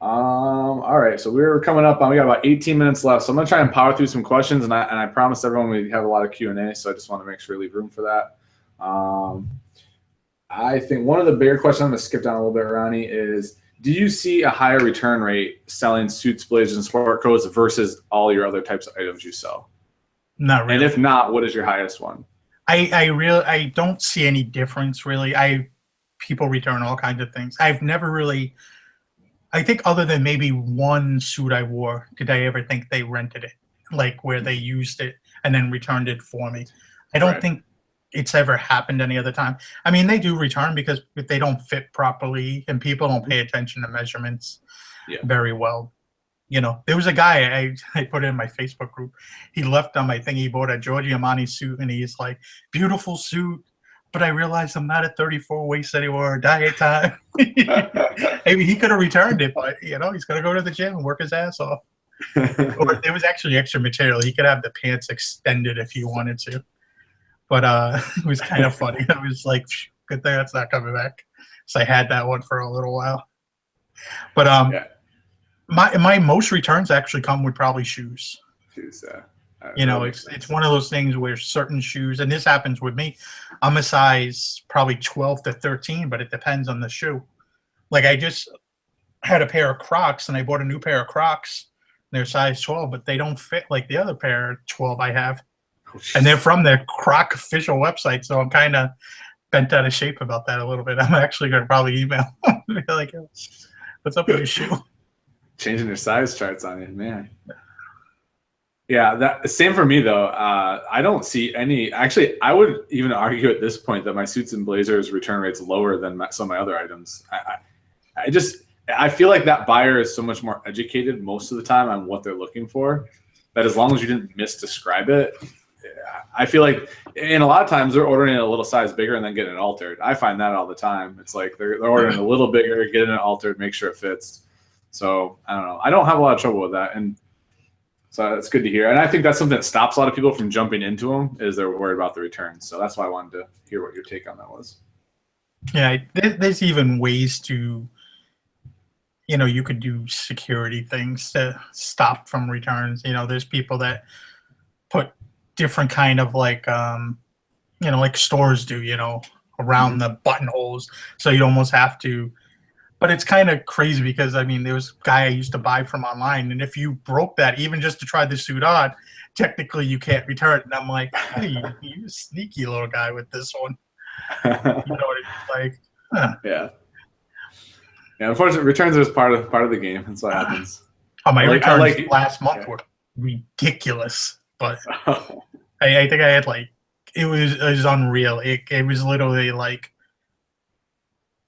Speaker 1: All right, so we're coming up on, we got about 18 minutes left. So I'm gonna try and power through some questions, and I promised everyone we have a lot of Q&A, so I just want to make sure we leave room for that. I think one of the bigger questions, I'm gonna skip down a little bit, Ronnie, is do you see a higher return rate selling suits, blazers, and sport coats versus all your other types of items you sell?
Speaker 2: Not really.
Speaker 1: And if not, what is your highest one?
Speaker 2: I don't see any difference really. People return all kinds of things. I've never really, I think other than maybe one suit I wore, did I ever think they rented it, like where they used it and then returned it for me. I don't think it's ever happened any other time. I mean, they do return because if they don't fit properly and people don't pay attention to measurements very well. There was a guy, I put it in my Facebook group. He left on my thing. He bought a Giorgio Armani suit, and he's like, beautiful suit. But I realized I'm not at 34 waist anymore. Diet time. Maybe he could have returned it, but he's going to go to the gym and work his ass off. Or it was actually extra material. He could have the pants extended if he wanted to. But it was kind of funny. I was like, good thing that's not coming back. So I had that one for a little while. But my most returns actually come with probably shoes.
Speaker 1: Shoes,
Speaker 2: it's one of those things where certain shoes, and this happens with me, I'm a size probably 12 to 13, but it depends on the shoe. Like I just had a pair of Crocs, and I bought a new pair of Crocs. They're size 12, but they don't fit like the other pair of 12 I have. And they're from their Croc official website, so I'm kind of bent out of shape about that a little bit. I'm actually going to probably email them and be like, what's up with your shoe?
Speaker 1: Changing your size charts on you, man. Yeah, that same for me though. I don't see any. Actually, I would even argue at this point that my suits and blazers return rate's lower than some of my other items. I feel like that buyer is so much more educated most of the time on what they're looking for, that as long as you didn't misdescribe it, I feel like, and a lot of times they're ordering it a little size bigger and then getting it altered. I find that all the time. It's like they're ordering a little bigger, getting it altered, make sure it fits. So I don't know. I don't have a lot of trouble with that, and so that's good to hear. And I think that's something that stops a lot of people from jumping into them, is they're worried about the returns. So that's why I wanted to hear what your take on that was.
Speaker 2: Yeah, there's even ways to, you could do security things to stop from returns. There's people that put different kind of like stores do, around the buttonholes. So you almost have to. But it's kind of crazy because, I mean, there was a guy I used to buy from online, and if you broke that, even just to try the suit on, technically you can't return it. And I'm like, hey, you sneaky little guy with this one. You know what it's like? Huh.
Speaker 1: Yeah. Yeah, unfortunately, returns are part of the game. That's what happens.
Speaker 2: My returns last month were ridiculous, but I think I had it was unreal. It was literally like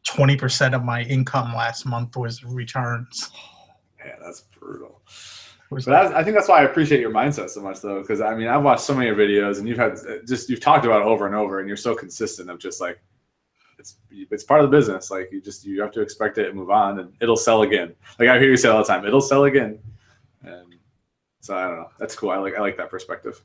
Speaker 2: 20% of my income last month was returns.
Speaker 1: Yeah, that's brutal. But I think that's why I appreciate your mindset so much, though, because I mean, I've watched so many of your videos, and you've talked about it over and over, and you're so consistent of just like, it's part of the business. Like you have to expect it and move on, and it'll sell again. Like I hear you say all the time, it'll sell again. And so I don't know. That's cool. I like that perspective.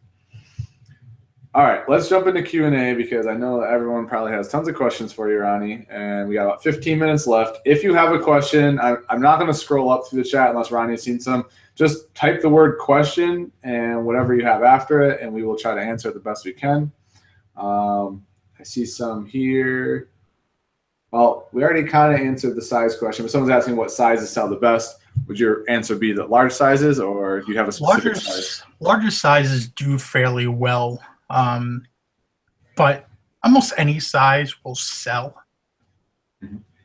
Speaker 1: All right, let's jump into Q&A because I know that everyone probably has tons of questions for you, Ronnie, and we got about 15 minutes left. If you have a question, I'm not going to scroll up through the chat unless Ronnie's seen some. Just type the word question and whatever you have after it, and we will try to answer it the best we can. I see some here. Well, we already kind of answered the size question, but someone's asking what sizes sell the best. Would your answer be the large sizes, or do you have a specific size?
Speaker 2: Larger sizes do fairly well. But almost any size will sell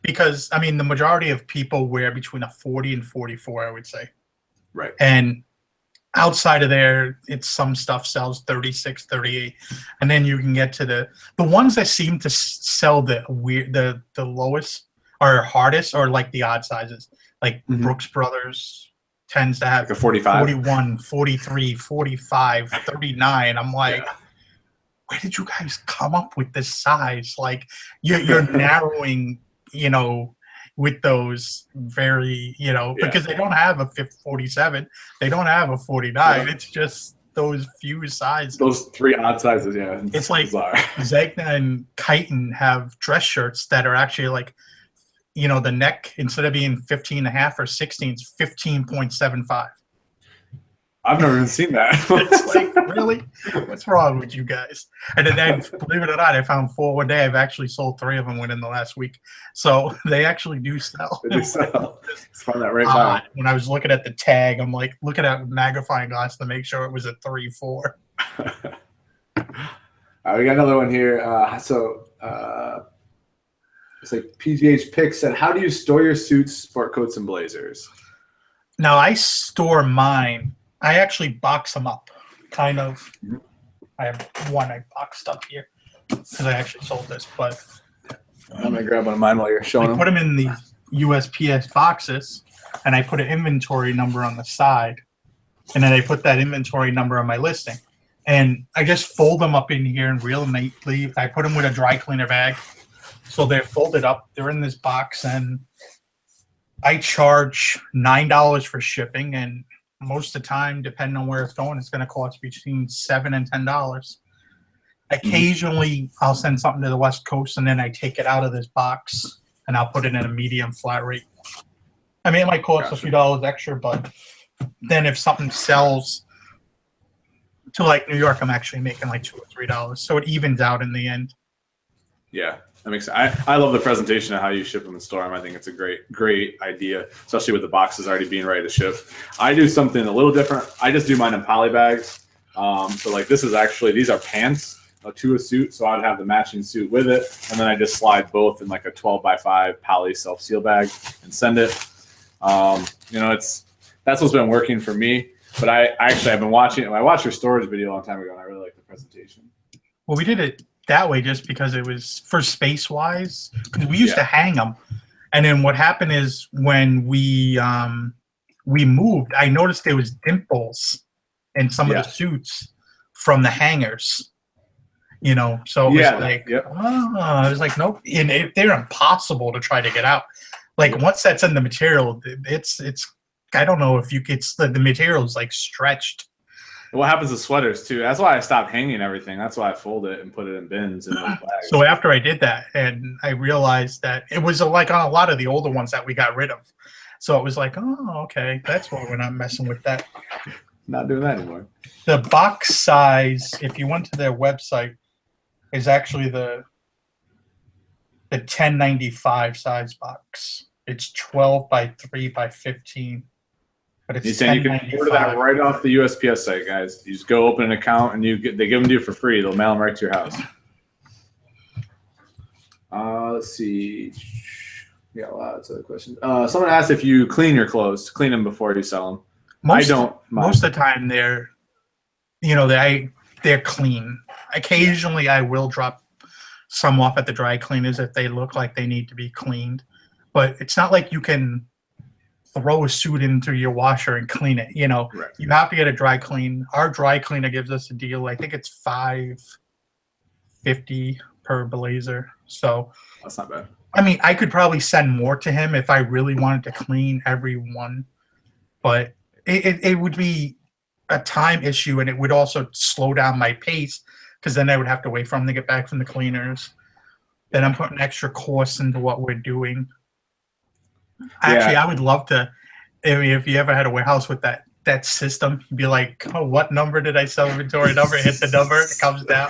Speaker 2: because, I mean, the majority of people wear between a 40 and 44, I would say.
Speaker 1: Right.
Speaker 2: And outside of there, it's some stuff sells 36, 38. And then you can get to the ones that seem to sell the lowest or hardest are like the odd sizes. Like Brooks Brothers tends to have
Speaker 1: like a 45,
Speaker 2: 41, 43, 45, 39. I'm like, where did you guys come up with this size? Like you're narrowing, with those very, because they don't have a 47, they don't have a 49. Yeah. It's just those few sizes.
Speaker 1: Those three odd sizes, yeah.
Speaker 2: It's like Zegna and Chitin have dress shirts that are actually like, the neck, instead of being 15 and a half or 16, it's 15.75.
Speaker 1: I've never even seen that.
Speaker 2: It's like, really? What's wrong with you guys? And then, believe it or not, I found 4 one day. I've actually sold 3 of them within the last week. So they actually do sell.
Speaker 1: They do sell. Let's find that right by.
Speaker 2: When I was looking at the tag, I'm like, looking at magnifying glass to make sure it was a 3-4.
Speaker 1: All right, we got another one here. It's like PGH Pick said, how do you store your suits, sport coats, and blazers?
Speaker 2: Now, I store mine. I actually box them up, kind of. I have one I boxed up here because I actually sold this, but
Speaker 1: I'm going to grab one of mine while you're showing them.
Speaker 2: I put them in the USPS boxes, and I put an inventory number on the side, and then I put that inventory number on my listing. And I just fold them up in here and real neatly. I put them with a dry cleaner bag. So they're folded up. They're in this box, and I charge $9 for shipping, and most of the time, depending on where it's going, it's going to cost between $7 and $10. Occasionally, I'll send something to the West Coast, and then I take it out of this box, and I'll put it in a medium flat rate. I mean, it might cost a few dollars extra, but then if something sells to like New York, I'm actually making like $2 or $3, so it evens out in the end.
Speaker 1: Yeah. That makes sense. I love the presentation of how you ship them and store them. I think it's a great idea, especially with the boxes already being ready to ship. I do something a little different. I just do mine in poly bags. So like these are pants to a suit. So I'd have the matching suit with it. And then I just slide both in like a 12x5 poly self-seal bag and send it. That's what's been working for me. But I've been watching I watched your storage video a long time ago, and I really like the presentation.
Speaker 2: Well, we did it that way just because it was for space wise, because we used to hang them, and then what happened is when we moved, I noticed there was dimples in some of the suits from the hangers, so it was I was like, nope, and they're impossible to try to get out. Like once that's in the material, it's I don't know if the material is like stretched.
Speaker 1: What happens to sweaters too? That's why I stopped hanging everything. That's why I fold it and put it in bins and bags.
Speaker 2: So after I did that, and I realized that it was like on a lot of the older ones that we got rid of. So it was like, oh, okay, that's why we're not messing with that.
Speaker 1: Not doing that anymore.
Speaker 2: The box size, if you went to their website, is actually the 1095 size box. It's 12x3x15. But
Speaker 1: you can order that right off the USPS site, guys. You just go open an account and they give them to you for free. They'll mail them right to your house. Let's see. We got lots of other questions. Someone asked if you clean your clothes, clean them before you sell them. I don't.
Speaker 2: Most of the time, they're clean. Occasionally, I will drop some off at the dry cleaners if they look like they need to be cleaned. But it's not like you can throw a suit into your washer and clean it.
Speaker 1: Right.
Speaker 2: You have to get a dry clean. Our dry cleaner gives us a deal. I think it's $5.50 per blazer. So
Speaker 1: that's not bad.
Speaker 2: I mean, I could probably send more to him if I really wanted to clean every one, but it would be a time issue, and it would also slow down my pace because then I would have to wait for them to get back from the cleaners. Then I'm putting extra costs into what we're doing. Actually, I would love to. I mean, if you ever had a warehouse with that system, you'd be like, oh, what number did I sell inventory number? Hit the number, it comes down.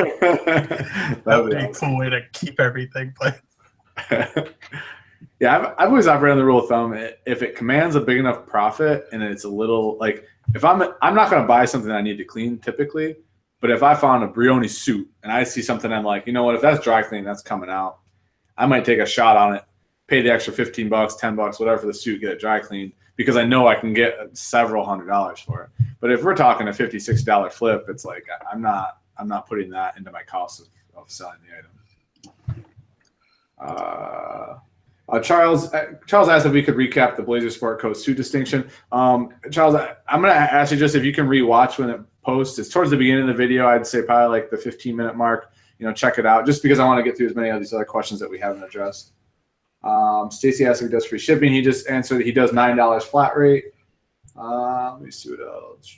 Speaker 2: That would be a cool way to keep everything. But
Speaker 1: yeah, I've always operated on the rule of thumb. If it commands a big enough profit and it's a little like, if I'm not going to buy something I need to clean typically, but if I found a Brioni suit and I see something, I'm like, you know what, if that's dry clean, that's coming out, I might take a shot on it, pay the extra $15, $10, whatever for the suit, get it dry cleaned, because I know I can get several $100s for it. But if we're talking a $50, $60 flip, it's like I'm not putting that into my cost of selling the item. Charles asked if we could recap the Blazer Sport Coat suit distinction. Charles, I'm going to ask you just if you can rewatch when it posts. It's towards the beginning of the video. I'd say probably like the 15-minute mark. Check it out just because I want to get through as many of these other questions that we haven't addressed. Stacy asked if he does free shipping. He just answered that he does $9 flat rate. Let me see what else.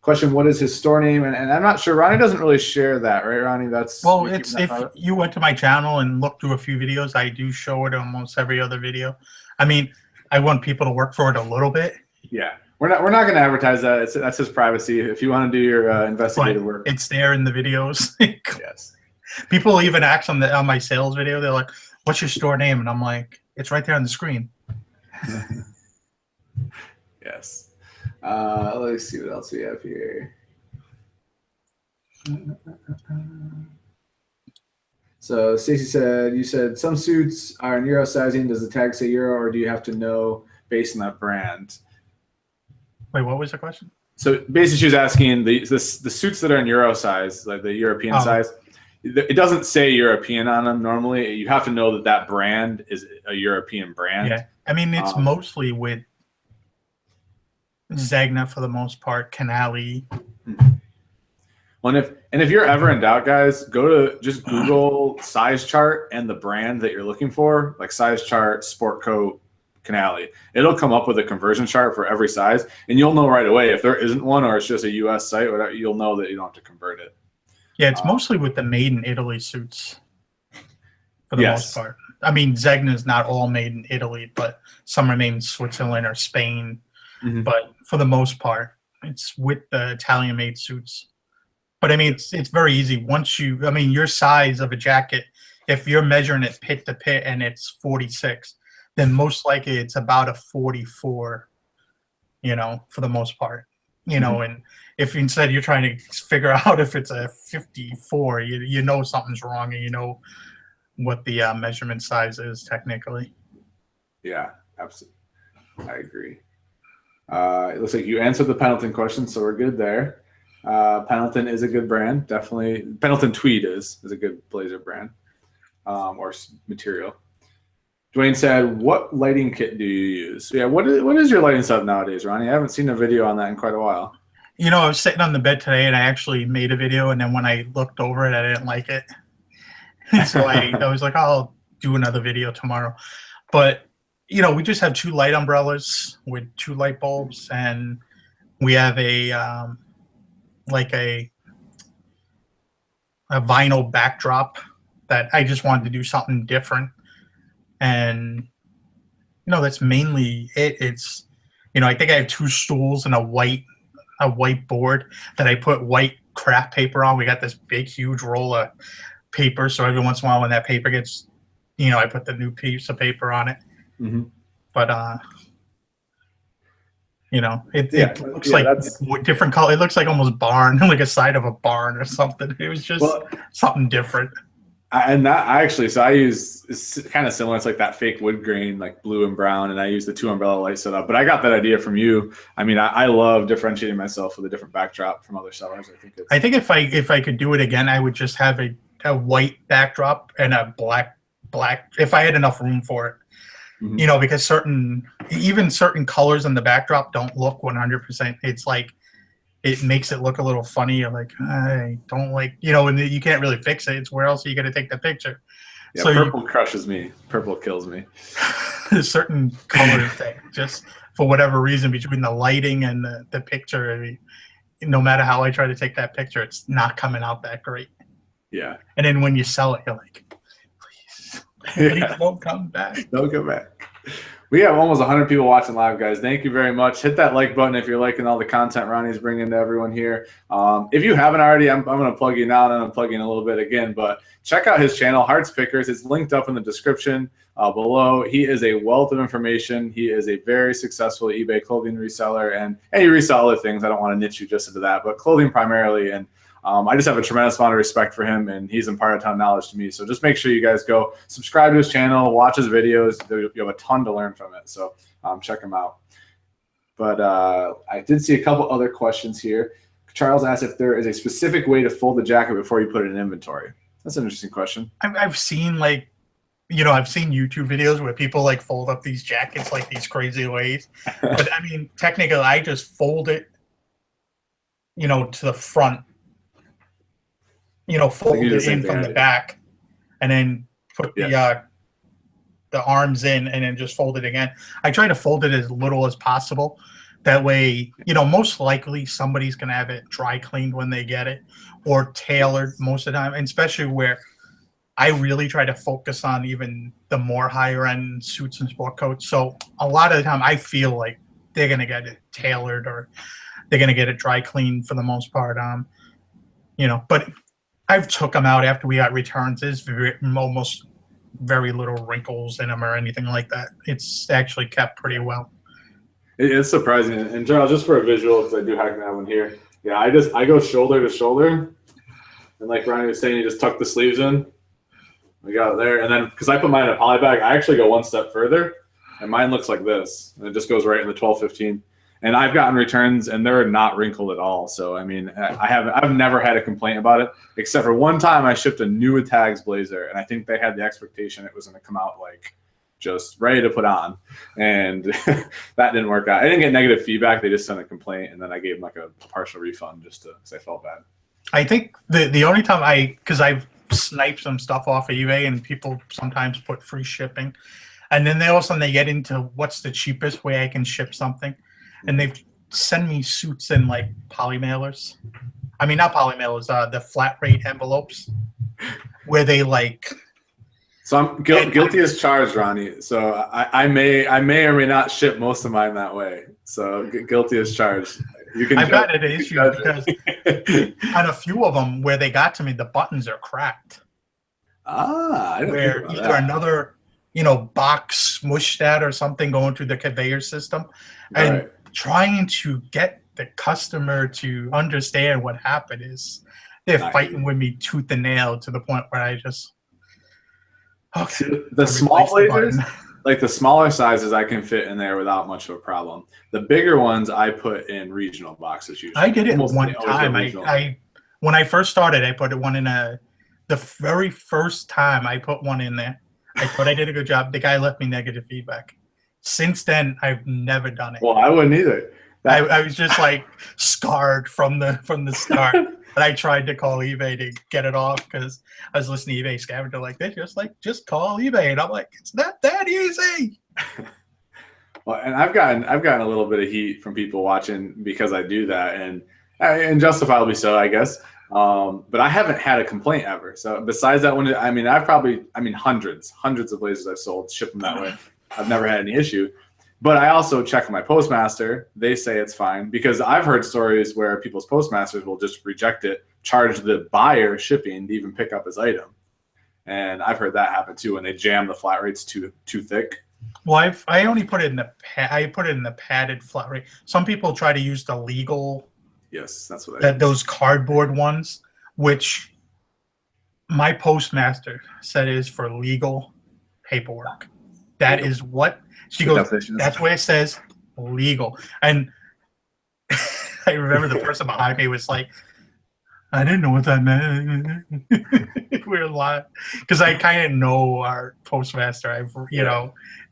Speaker 1: Question: what is his store name? And I'm not sure. Ronnie doesn't really share that, right, Ronnie? That's
Speaker 2: if you went to my channel and looked through a few videos, I do show it almost every other video. I mean, I want people to work for it a little bit.
Speaker 1: Yeah, we're not going to advertise that. That's his privacy. If you want to do your investigative work,
Speaker 2: it's there in the videos.
Speaker 1: Yes. People
Speaker 2: even ask on my sales video. They're like, "What's your store name?" And I'm like, "It's right there on the screen."
Speaker 1: Yes. Let's see what else we have here. So Stacy said, you said some suits are in Euro sizing. Does the tag say Euro, or do you have to know based on that brand?
Speaker 2: Wait, what was the question?
Speaker 1: So basically she was asking the suits that are in Euro size, like the European size, it doesn't say European on them normally. You have to know that brand is a European brand.
Speaker 2: Yeah. I mean, it's mostly with Zegna for the most part, Canali.
Speaker 1: Well, and if you're ever in doubt, guys, go to just Google size chart and the brand that you're looking for, like size chart, sport coat, Canali. It'll come up with a conversion chart for every size, and you'll know right away if there isn't one or it's just a U.S. site. Whatever, you'll know that you don't have to convert it.
Speaker 2: Yeah, it's mostly with the made in Italy suits for the most part. I mean, Zegna is not all made in Italy, but some are made in Switzerland or Spain. Mm-hmm. But for the most part, it's with the Italian-made suits. But I mean, it's very easy. Your size of a jacket, if you're measuring it pit to pit and it's 46, then most likely it's about a 44, for the most part. And if instead you're trying to figure out if it's a 54, you know something's wrong, and you know what the measurement size is technically. Yeah, absolutely.
Speaker 1: I agree. It looks like you answered the Pendleton question, so we're good there. Pendleton is a good brand, definitely. Pendleton Tweed is a good blazer brand or material. Dwayne said, "What lighting kit do you use?" Yeah, what is your lighting setup nowadays, Ronnie? I haven't seen a video on that in quite a while.
Speaker 2: I was sitting on the bed today, and I actually made a video, and then when I looked over it, I didn't like it. So I was like, I'll do another video tomorrow. But we just have 2 light umbrellas with 2 light bulbs, and we have a vinyl backdrop that I just wanted to do something different. And that's mainly it. It's I think I have 2 stools and a white board that I put white craft paper on. We got this big huge roll of paper, so every once in a while when that paper gets I put the new piece of paper on it. Mm-hmm. But it looks like different color. It looks like almost barn, like a side of a barn or something. It was just something different.
Speaker 1: And I use, it's kind of similar. It's like that fake wood grain, like blue and brown, and I use the 2 umbrella light setup. But I got that idea from you. I mean, I love differentiating myself with a different backdrop from other sellers. I think if I could do it again, I would just have a white backdrop and a black if I had enough room for it. Mm-hmm. Because certain colors in the backdrop don't look 100%. It's like it makes it look a little funny. You're like, I don't like, and you can't really fix it. It's where else are you going to take the picture? Yeah, so purple crushes me. Purple kills me.
Speaker 2: Certain colors that just for whatever reason between the lighting and the picture, no matter how I try to take that picture, it's not coming out that great.
Speaker 1: Yeah.
Speaker 2: And then when you sell it, you're like, please don't come back.
Speaker 1: Don't come back. We have almost 100 people watching live, guys. Thank you very much. Hit that like button if you're liking all the content Ronnie's bringing to everyone here. If you haven't already, I'm going to plug you now, and I'm plugging a little bit again. But check out his channel, Harts Pickers. It's linked up in the description below. He is a wealth of information. He is a very successful eBay clothing reseller, and he resell other things. I don't want to niche you just into that, but clothing primarily. And I just have a tremendous amount of respect for him, and he's imparted a ton of knowledge to me. So just make sure you guys go subscribe to his channel, watch his videos. You have a ton to learn from it. So check him out. But I did see a couple other questions here. Charles asked if there is a specific way to fold the jacket before you put it in inventory. That's an interesting question.
Speaker 2: I've seen I've seen YouTube videos where people like fold up these jackets like these crazy ways. But I mean, technically, I just fold it, to the front. Fold it in from the back, and then put the arms in, and then just fold it again. I try to fold it as little as possible. That way, most likely somebody's gonna have it dry cleaned when they get it, or tailored most of the time. And especially where I really try to focus on even the more higher end suits and sport coats. So a lot of the time, I feel like they're gonna get it tailored, or they're gonna get it dry cleaned for the most part. But I've took them out after we got returns. There's almost very little wrinkles in them or anything like that. It's actually kept pretty well.
Speaker 1: It's surprising. And Charles, just for a visual, because I do happen to have one here. Yeah, I go shoulder to shoulder, and like Ronnie was saying, you just tuck the sleeves in. We got it there, and then because I put mine in a poly bag, I actually go one step further, and mine looks like this, and it just goes right in the 12-15. And I've gotten returns, and they're not wrinkled at all. So I mean, I've never had a complaint about it, except for one time I shipped a new tags blazer, and I think they had the expectation it was going to come out like just ready to put on, and that didn't work out. I didn't get negative feedback; they just sent a complaint, and then I gave them like a partial refund just because I felt bad.
Speaker 2: I think the only time because I've sniped some stuff off of eBay, and people sometimes put free shipping, and then all of a sudden they get into what's the cheapest way I can ship something. And they've sent me suits in like poly mailers. I mean, not poly mailers, the flat rate envelopes, where they like.
Speaker 1: So I'm guilty as charged, Ronnie. So I may or may not ship most of mine that way. So guilty as charged.
Speaker 2: I've got an issue because on a few of them where they got to me, the buttons are cracked.
Speaker 1: I didn't
Speaker 2: where
Speaker 1: think about
Speaker 2: either
Speaker 1: that.
Speaker 2: another box smushed that or something going through the conveyor system, and
Speaker 1: Right.
Speaker 2: trying to get the customer to understand what happened is they're fighting with me tooth and nail to the point where I just
Speaker 1: the small blazers, like the smaller sizes, I can fit in there without much of a problem. The bigger ones I put in regional boxes usually.
Speaker 2: I did it
Speaker 1: Almost
Speaker 2: one
Speaker 1: always
Speaker 2: time.
Speaker 1: go regional.
Speaker 2: I when I first started, I put one in the very first time I put one in there. I thought I did a good job. The guy left me negative feedback. Since then, I've never done it.
Speaker 1: Well, I wouldn't either.
Speaker 2: I was just like scarred from the start. And I tried to call eBay to get it off because I was listening to eBay Scavenger like this, just call eBay, and I'm like, it's not that easy.
Speaker 1: Well, and I've gotten a little bit of heat from people watching because I do that, and justifiably so, I guess. But I haven't had a complaint ever. So besides that one, I mean, hundreds of blazers I've sold, ship them that way. I've never had any issue. But I also check my postmaster. They say it's fine because I've heard stories where people's postmasters will just reject it, charge the buyer shipping to even pick up his item. And I've heard that happen too when they jam the flat rates too thick.
Speaker 2: Well, I only put it in the padded flat rate. Some people try to use the legal.
Speaker 1: Yes, that's what I use.
Speaker 2: Those cardboard ones, which my postmaster said is for legal paperwork. That is what she goes. That's where it says legal. And I remember the person behind me was like, I didn't know what that meant. We were lying because I kind of know our postmaster.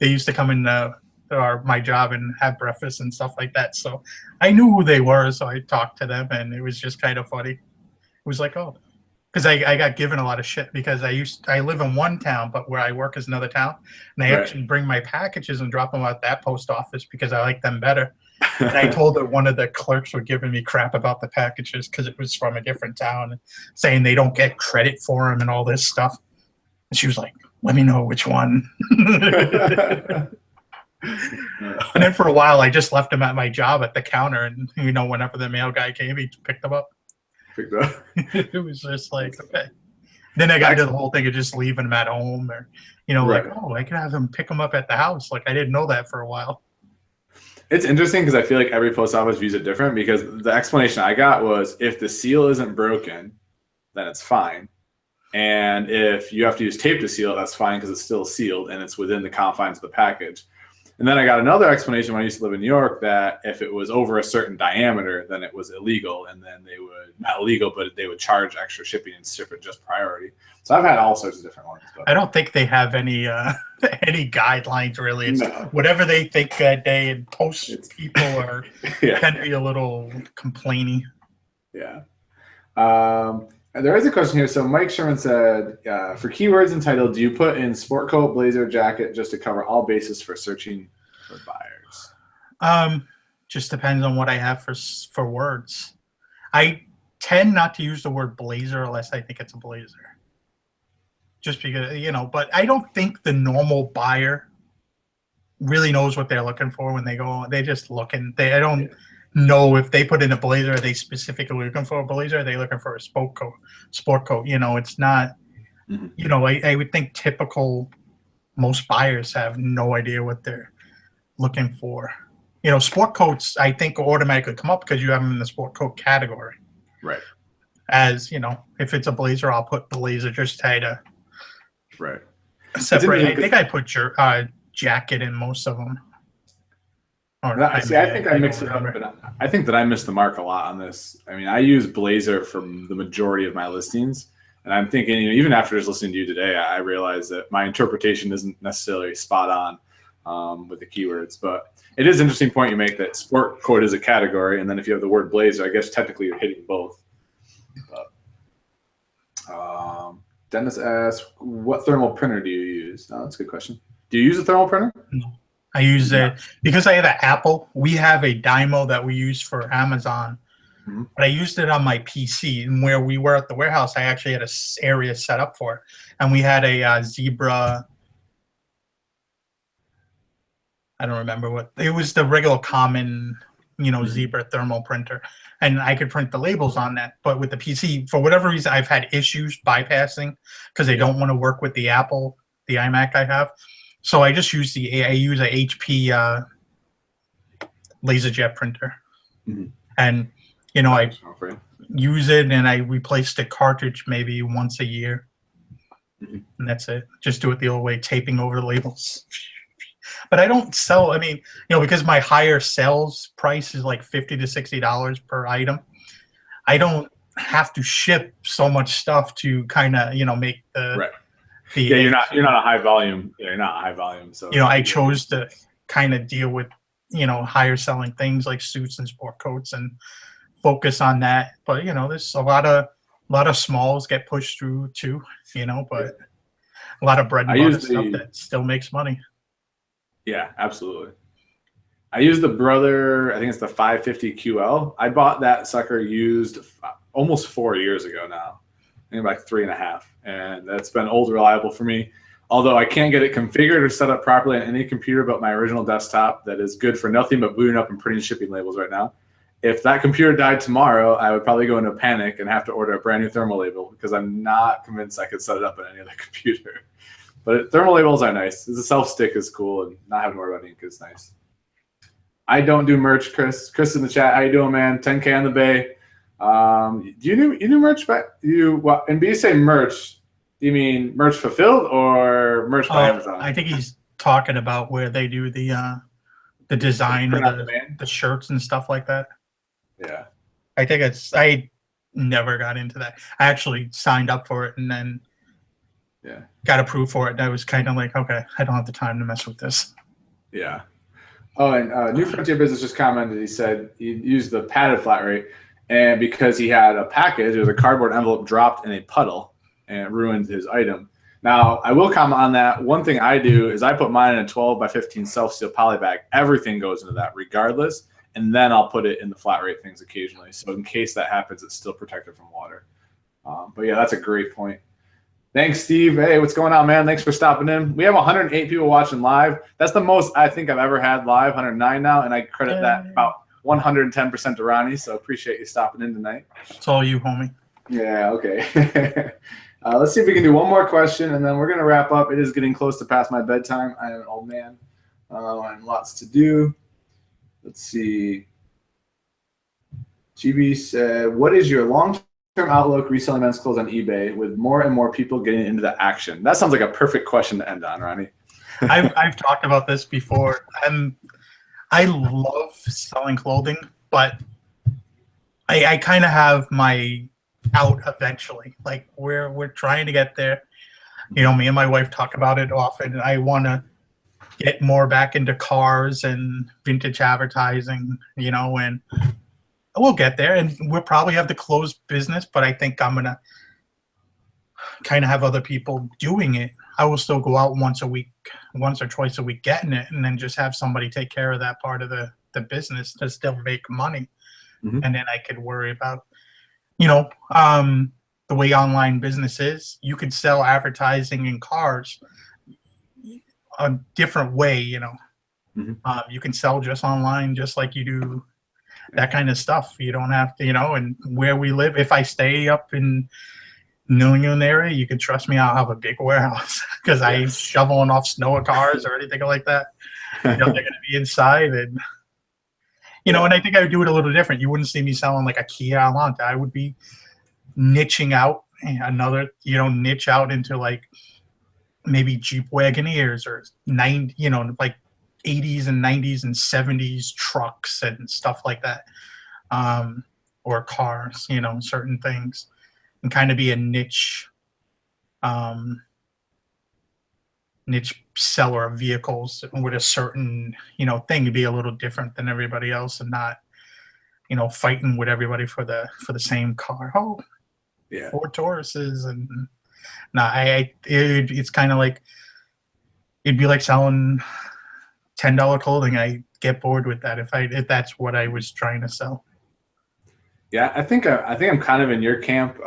Speaker 2: They used to come in my job and have breakfast and stuff like that. So I knew who they were. So I talked to them, and it was just kind of funny. It was like, oh, because I got given a lot of shit because I live in one town, but where I work is another town, and I actually bring my packages and drop them at that post office because I like them better. And I told her one of the clerks were giving me crap about the packages because it was from a different town, saying they don't get credit for them and all this stuff. And she was like, let me know which one. And then for a while, I just left them at my job at the counter. And, whenever the mail guy came, he picked them up. It was just like, okay. Then I got into the whole thing of just leaving them at home or,
Speaker 1: Right.
Speaker 2: like, oh, I could have them pick them up at the house. Like, I didn't know that for a while.
Speaker 1: It's interesting because I feel like every post office views it different, because the explanation I got was if the seal isn't broken, then it's fine. And if you have to use tape to seal it, that's fine because it's still sealed and it's within the confines of the package. And then I got another explanation when I used to live in New York that if it was over a certain diameter, then it was illegal. And then they would, not illegal, but they would charge extra shipping and ship it just priority. So I've had all sorts of different ones. But
Speaker 2: I don't think they have any any guidelines really. It's whatever they think that day, and post people are can be a little complainy.
Speaker 1: Yeah. There is a question here. So Mike Sherman said, for keywords and title, do you put in sport coat, blazer, jacket just to cover all bases for searching for buyers?
Speaker 2: Just depends on what I have for words. I tend not to use the word blazer unless I think it's a blazer. Just because, but I don't think the normal buyer really knows what they're looking for when they go. They just looking. I don't know if they put in a blazer, are they specifically looking for a blazer? Are they looking for a sport coat? It's not, I would think typical, most buyers have no idea what they're looking for. Sport coats, I think, automatically come up because you have them in the sport coat category.
Speaker 1: Right.
Speaker 2: As, if it's a blazer, I'll put blazer just try to
Speaker 1: separate.
Speaker 2: I think I put your jacket in most of them.
Speaker 1: I think I mix it up, but I think that I missed the mark a lot on this. I mean, I use blazer for the majority of my listings, and I'm thinking, even after just listening to you today, I realize that my interpretation isn't necessarily spot on with the keywords. But it is an interesting point you make that sport coat is a category, and then if you have the word blazer, I guess technically you're hitting both. But, Dennis asked, what thermal printer do you use? Oh, that's a good question. Do you use a thermal printer?
Speaker 2: No. I use it because I have an Apple. We have a Dymo that we use for Amazon, but I used it on my PC. And where we were at the warehouse, I actually had an area set up for it. And we had a Zebra. I don't remember what it was, the regular common, Zebra thermal printer. And I could print the labels on that. But with the PC, for whatever reason, I've had issues bypassing because they don't want to work with the Apple, the iMac I have. So I just use I use a HP LaserJet printer, and I use it and I replace the cartridge maybe once a year, and that's it. Just do it the old way, taping over the labels. But I don't sell. I mean, because my higher sales price is like $50 to $60 per item. I don't have to ship so much stuff to kind of make the
Speaker 1: you're not a high volume. Yeah, you're not a high volume. So
Speaker 2: I chose to kind of deal with higher selling things like suits and sport coats and focus on that. But there's a lot of smalls get pushed through too. But a lot of bread and butter stuff that still makes money.
Speaker 1: Yeah, absolutely. I use the Brother. I think it's the 550 QL. I bought that sucker used almost 4 years ago now. I think like 3.5, and that's been old reliable for me. Although I can't get it configured or set up properly on any computer but my original desktop that is good for nothing but booting up and printing shipping labels right now. If that computer died tomorrow, I would probably go into a panic and have to order a brand new thermal label because I'm not convinced I could set it up on any other computer. But thermal labels are nice. The self-stick is cool, and not having to worry about ink is nice. I don't do merch, Chris. Chris in the chat, how you doing, man? 10K on the bay. Do you do merch? And when you say merch, do you mean merch fulfilled or merch by Amazon?
Speaker 2: I think he's talking about where they do the design of the shirts and stuff like that.
Speaker 1: Yeah,
Speaker 2: I never got into that. I actually signed up for it and then got approved for it. And I was kind of like, okay, I don't have the time to mess with this.
Speaker 1: Yeah. Oh, and New Frontier Business just commented. He said he used the padded flat rate. And because he had a package, there was a cardboard envelope dropped in a puddle and it ruined his item. Now, I will comment on that. One thing I do is I put mine in a 12 by 15 self-seal poly bag. Everything goes into that regardless. and then I'll put it in the flat rate things occasionally. So in case that happens, it's still protected from water. But yeah, that's a great point. Thanks, Steve. Hey, what's going on, man? Thanks for stopping in. We have 108 people watching live. That's the most I think I've ever had live, 109 now, and I credit that about 110% to Ronnie, so appreciate you stopping in tonight.
Speaker 2: It's all you, homie.
Speaker 1: Yeah, okay. Let's see if we can do one more question, and then we're going to wrap up. It is getting close to past my bedtime. I am an old man. And lots to do. Let's see. GB said, what is your long-term outlook reselling men's clothes on eBay with more and more people getting into the action? That sounds like a perfect question to end on, Ronnie.
Speaker 2: I've talked about this before. I love selling clothing, but I kind of have my out eventually. Like we're trying to get there. You know, me and my wife talk about it often. I want to get more back into cars and vintage advertising, you know, and we'll get there. And we'll probably have the clothes business, but I think I'm going to kind of have other people doing it. I will still go out once or twice a week getting it, and then just have somebody take care of that part of the business to still make money. Mm-hmm. And then I could worry about, you know, the way online business is. You could sell advertising in cars a different way, you know. Mm-hmm. You can sell just online, just like you do that kind of stuff. You don't have to, you know, and where we live, if I stay up in New England area, you can trust me, I'll have a big warehouse because I ain't shoveling off snow cars or anything like that. You know, they're going to be inside, and you know, and I think I would do it a little different. You wouldn't see me selling like a Kia Alante. I would be niching out another, you know, niche out into like maybe Jeep Wagoneers or you know, like 80s and 90s and 70s trucks and stuff like that, or cars, you know, certain things. And kind of be a niche seller of vehicles with a certain, you know, thing to be a little different than everybody else, and not, you know, fighting with everybody for the same car. Oh, yeah, Ford Tauruses, and it's kind of like, it'd be like selling $10 clothing. I get bored with that if that's what I was trying to sell.
Speaker 1: Yeah, I think I'm kind of in your camp.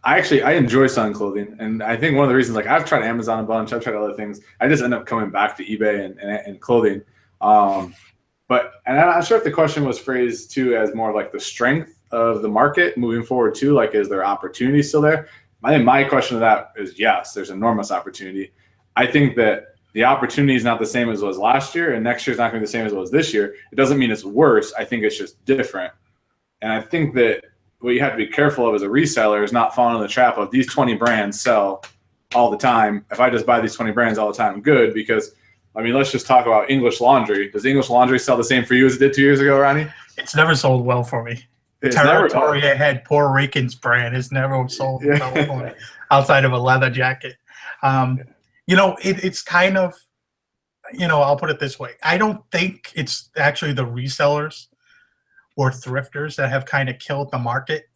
Speaker 1: I enjoy selling clothing, and I think one of the reasons, like, I've tried Amazon a bunch, I've tried other things. I just end up coming back to eBay and clothing. But I'm not sure if the question was phrased too as more like the strength of the market moving forward too. Like, is there opportunity still there? I think my question to that is yes, there's enormous opportunity. I think that the opportunity is not the same as it was last year, and next year is not going to be the same as it was this year. It doesn't mean it's worse. I think it's just different. And I think that what you have to be careful of as a reseller is not falling in the trap of these 20 brands sell all the time. If I just buy these 20 brands all the time, good. Because, I mean, let's just talk about English Laundry. Does English Laundry sell the same for you as it did 2 years ago, Ronnie?
Speaker 2: It's never sold well for me. Territory Ahead, Puerto Rican's brand, has never sold well for me outside of a leather jacket. You know, it's kind of, you know, I'll put it this way. I don't think it's actually the resellers or thrifters that have kind of killed the market.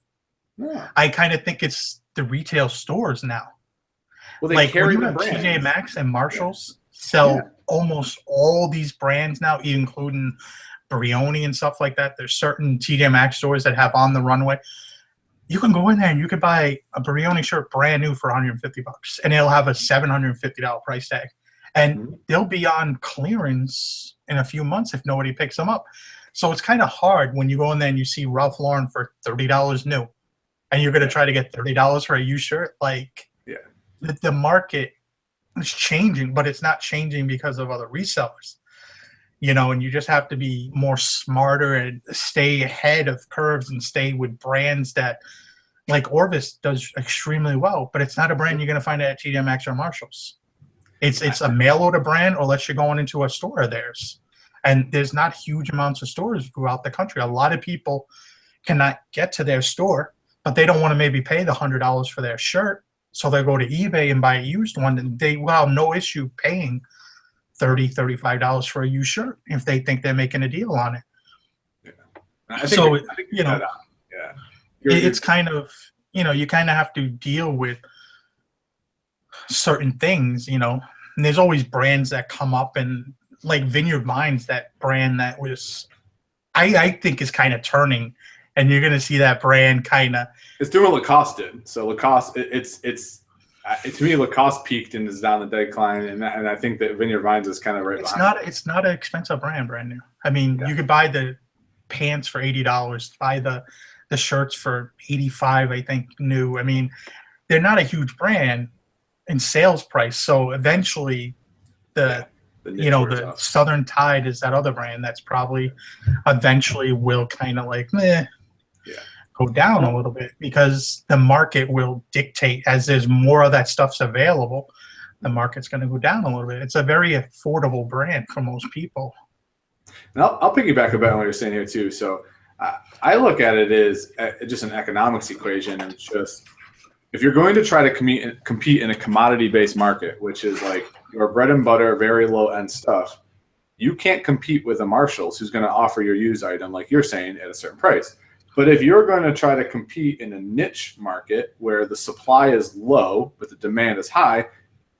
Speaker 2: Yeah. I kind of think it's the retail stores now. Well, they like carry the brands. TJ Maxx and Marshalls sell almost all these brands now, including Brioni and stuff like that. There's certain TJ Maxx stores that have on the runway. You can go in there and you can buy a Brioni shirt brand new for $150, and it'll have a $750 price tag, and they'll be on clearance in a few months if nobody picks them up. So it's kind of hard when you go in there and you see Ralph Lauren for $30 new, and you're going to try to get $30 for a used shirt. Like, the market is changing, but it's not changing because of other resellers, you know, and you just have to be more smarter and stay ahead of curves and stay with brands that, like Orvis does extremely well, but it's not a brand you're going to find at TJ Maxx or Marshalls. It's a mail order brand, unless you're going into a store of theirs. And there's not huge amounts of stores throughout the country. A lot of people cannot get to their store, but they don't want to maybe pay the $100 for their shirt. So they go to eBay and buy a used one, and they will have no issue paying $30, $35 for a used shirt if they think they're making a deal on it.
Speaker 1: Yeah. I think
Speaker 2: you know, it's kind of, you know, you kind of have to deal with certain things, you know, and there's always brands that come up, and like Vineyard Vines, that brand that was I think is kind of turning, and you're going to see that brand kind of.
Speaker 1: It's doing what Lacoste did. So Lacoste, to me, Lacoste peaked and is down the decline, and I think that Vineyard Vines is kind of right behind.
Speaker 2: It's not an expensive brand new. I mean, you could buy the pants for $80, buy the shirts for $85, I think, new. I mean, they're not a huge brand in sales price. So eventually, the Southern Tide is that other brand that's probably eventually will kind of like go down a little bit, because the market will dictate as there's more of that stuff's available. The market's going to go down a little bit. It's a very affordable brand for most people.
Speaker 1: And I'll piggyback a bit on what you're saying here too. So I look at it as just an economics equation. It's just, if you're going to try to compete in a commodity-based market, which is like your bread and butter, very low-end stuff, you can't compete with a Marshalls who's going to offer your used item, like you're saying, at a certain price. But if you're going to try to compete in a niche market where the supply is low but the demand is high,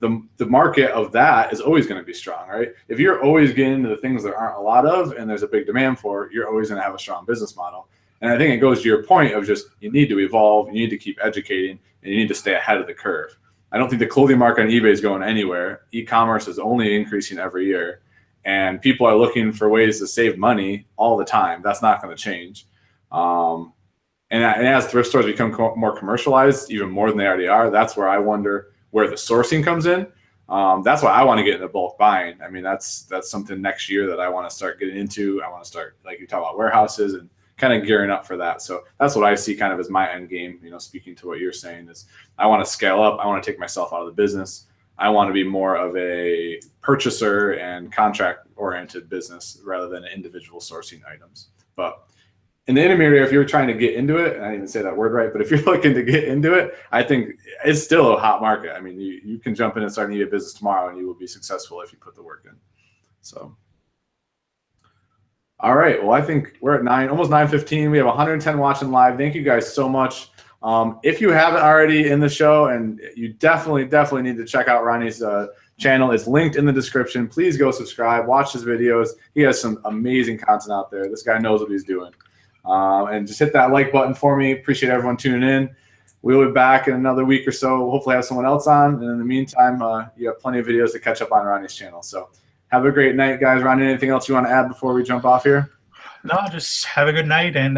Speaker 1: the market of that is always going to be strong, right? If you're always getting into the things there aren't a lot of and there's a big demand for, you're always going to have a strong business model. And I think it goes to your point of just, you need to evolve, you need to keep educating, and you need to stay ahead of the curve. I don't think the clothing market on eBay is going anywhere. E-commerce is only increasing every year, and people are looking for ways to save money all the time. That's not going to change. And as thrift stores become more commercialized, even more than they already are, that's where I wonder where the sourcing comes in. That's why I want to get into bulk buying. I mean, that's something next year that I want to start getting into. I want to start, like you talk about, warehouses and kind of gearing up for that. So that's what I see kind of as my end game. Speaking to what you're saying, is I want to scale up. I want to take myself out of the business. I want to be more of a purchaser and contract oriented business rather than individual sourcing items. But in the intermediary, if you're trying to get into it, and I didn't even say that word right, but if you're looking to get into it, I think it's still a hot market. I mean, you can jump in and start a business tomorrow, and you will be successful if you put the work in. So, all right. Well, I think we're at almost 9:15. We have 110 watching live. Thank you guys so much. If you haven't already in the show, and you definitely need to check out Ronnie's channel. It's linked in the description. Please go subscribe, watch his videos. He has some amazing content out there. This guy knows what he's doing. And just hit that like button for me. Appreciate everyone tuning in. We'll be back in another week or so. We'll hopefully have someone else on. And in the meantime, you have plenty of videos to catch up on Ronnie's channel. So have a great night, guys. Ronnie, anything else you want to add before we jump off here?
Speaker 2: No, just have a good night, and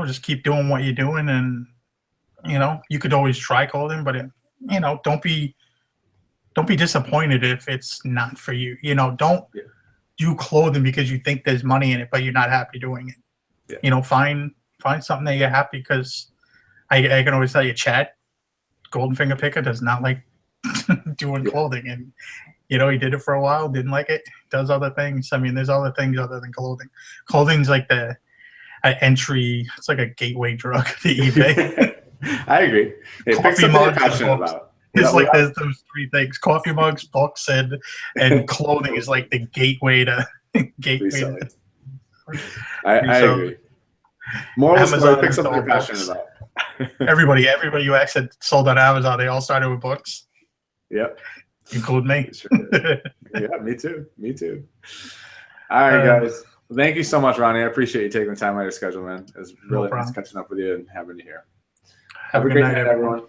Speaker 2: just keep doing what you're doing. And you could always try clothing, but don't be disappointed if it's not for you. Don't do clothing because you think there's money in it, but you're not happy doing it. Yeah. Find something that you're happy, because I can always tell you, Chad, Golden Finger Picker, does not like doing clothing, and he did it for a while, didn't like it, does other things. I mean, there's other things other than clothing. Clothing's like the entry, it's like a gateway drug to eBay.
Speaker 1: I agree. Hey, pick something you're passionate about.
Speaker 2: It's like there's those three things: coffee mugs, books, and clothing is like the gateway to
Speaker 1: reselling. I agree. More of the pick something you're passionate about.
Speaker 2: everybody who actually sold on Amazon, they all started with books.
Speaker 1: Yep.
Speaker 2: Include me.
Speaker 1: Sure. Yeah, me too. All right, guys. Well, thank you so much, Ronnie. I appreciate you taking the time out of your schedule, man. It was really nice catching up with you and having you here. Have a great night, everyone.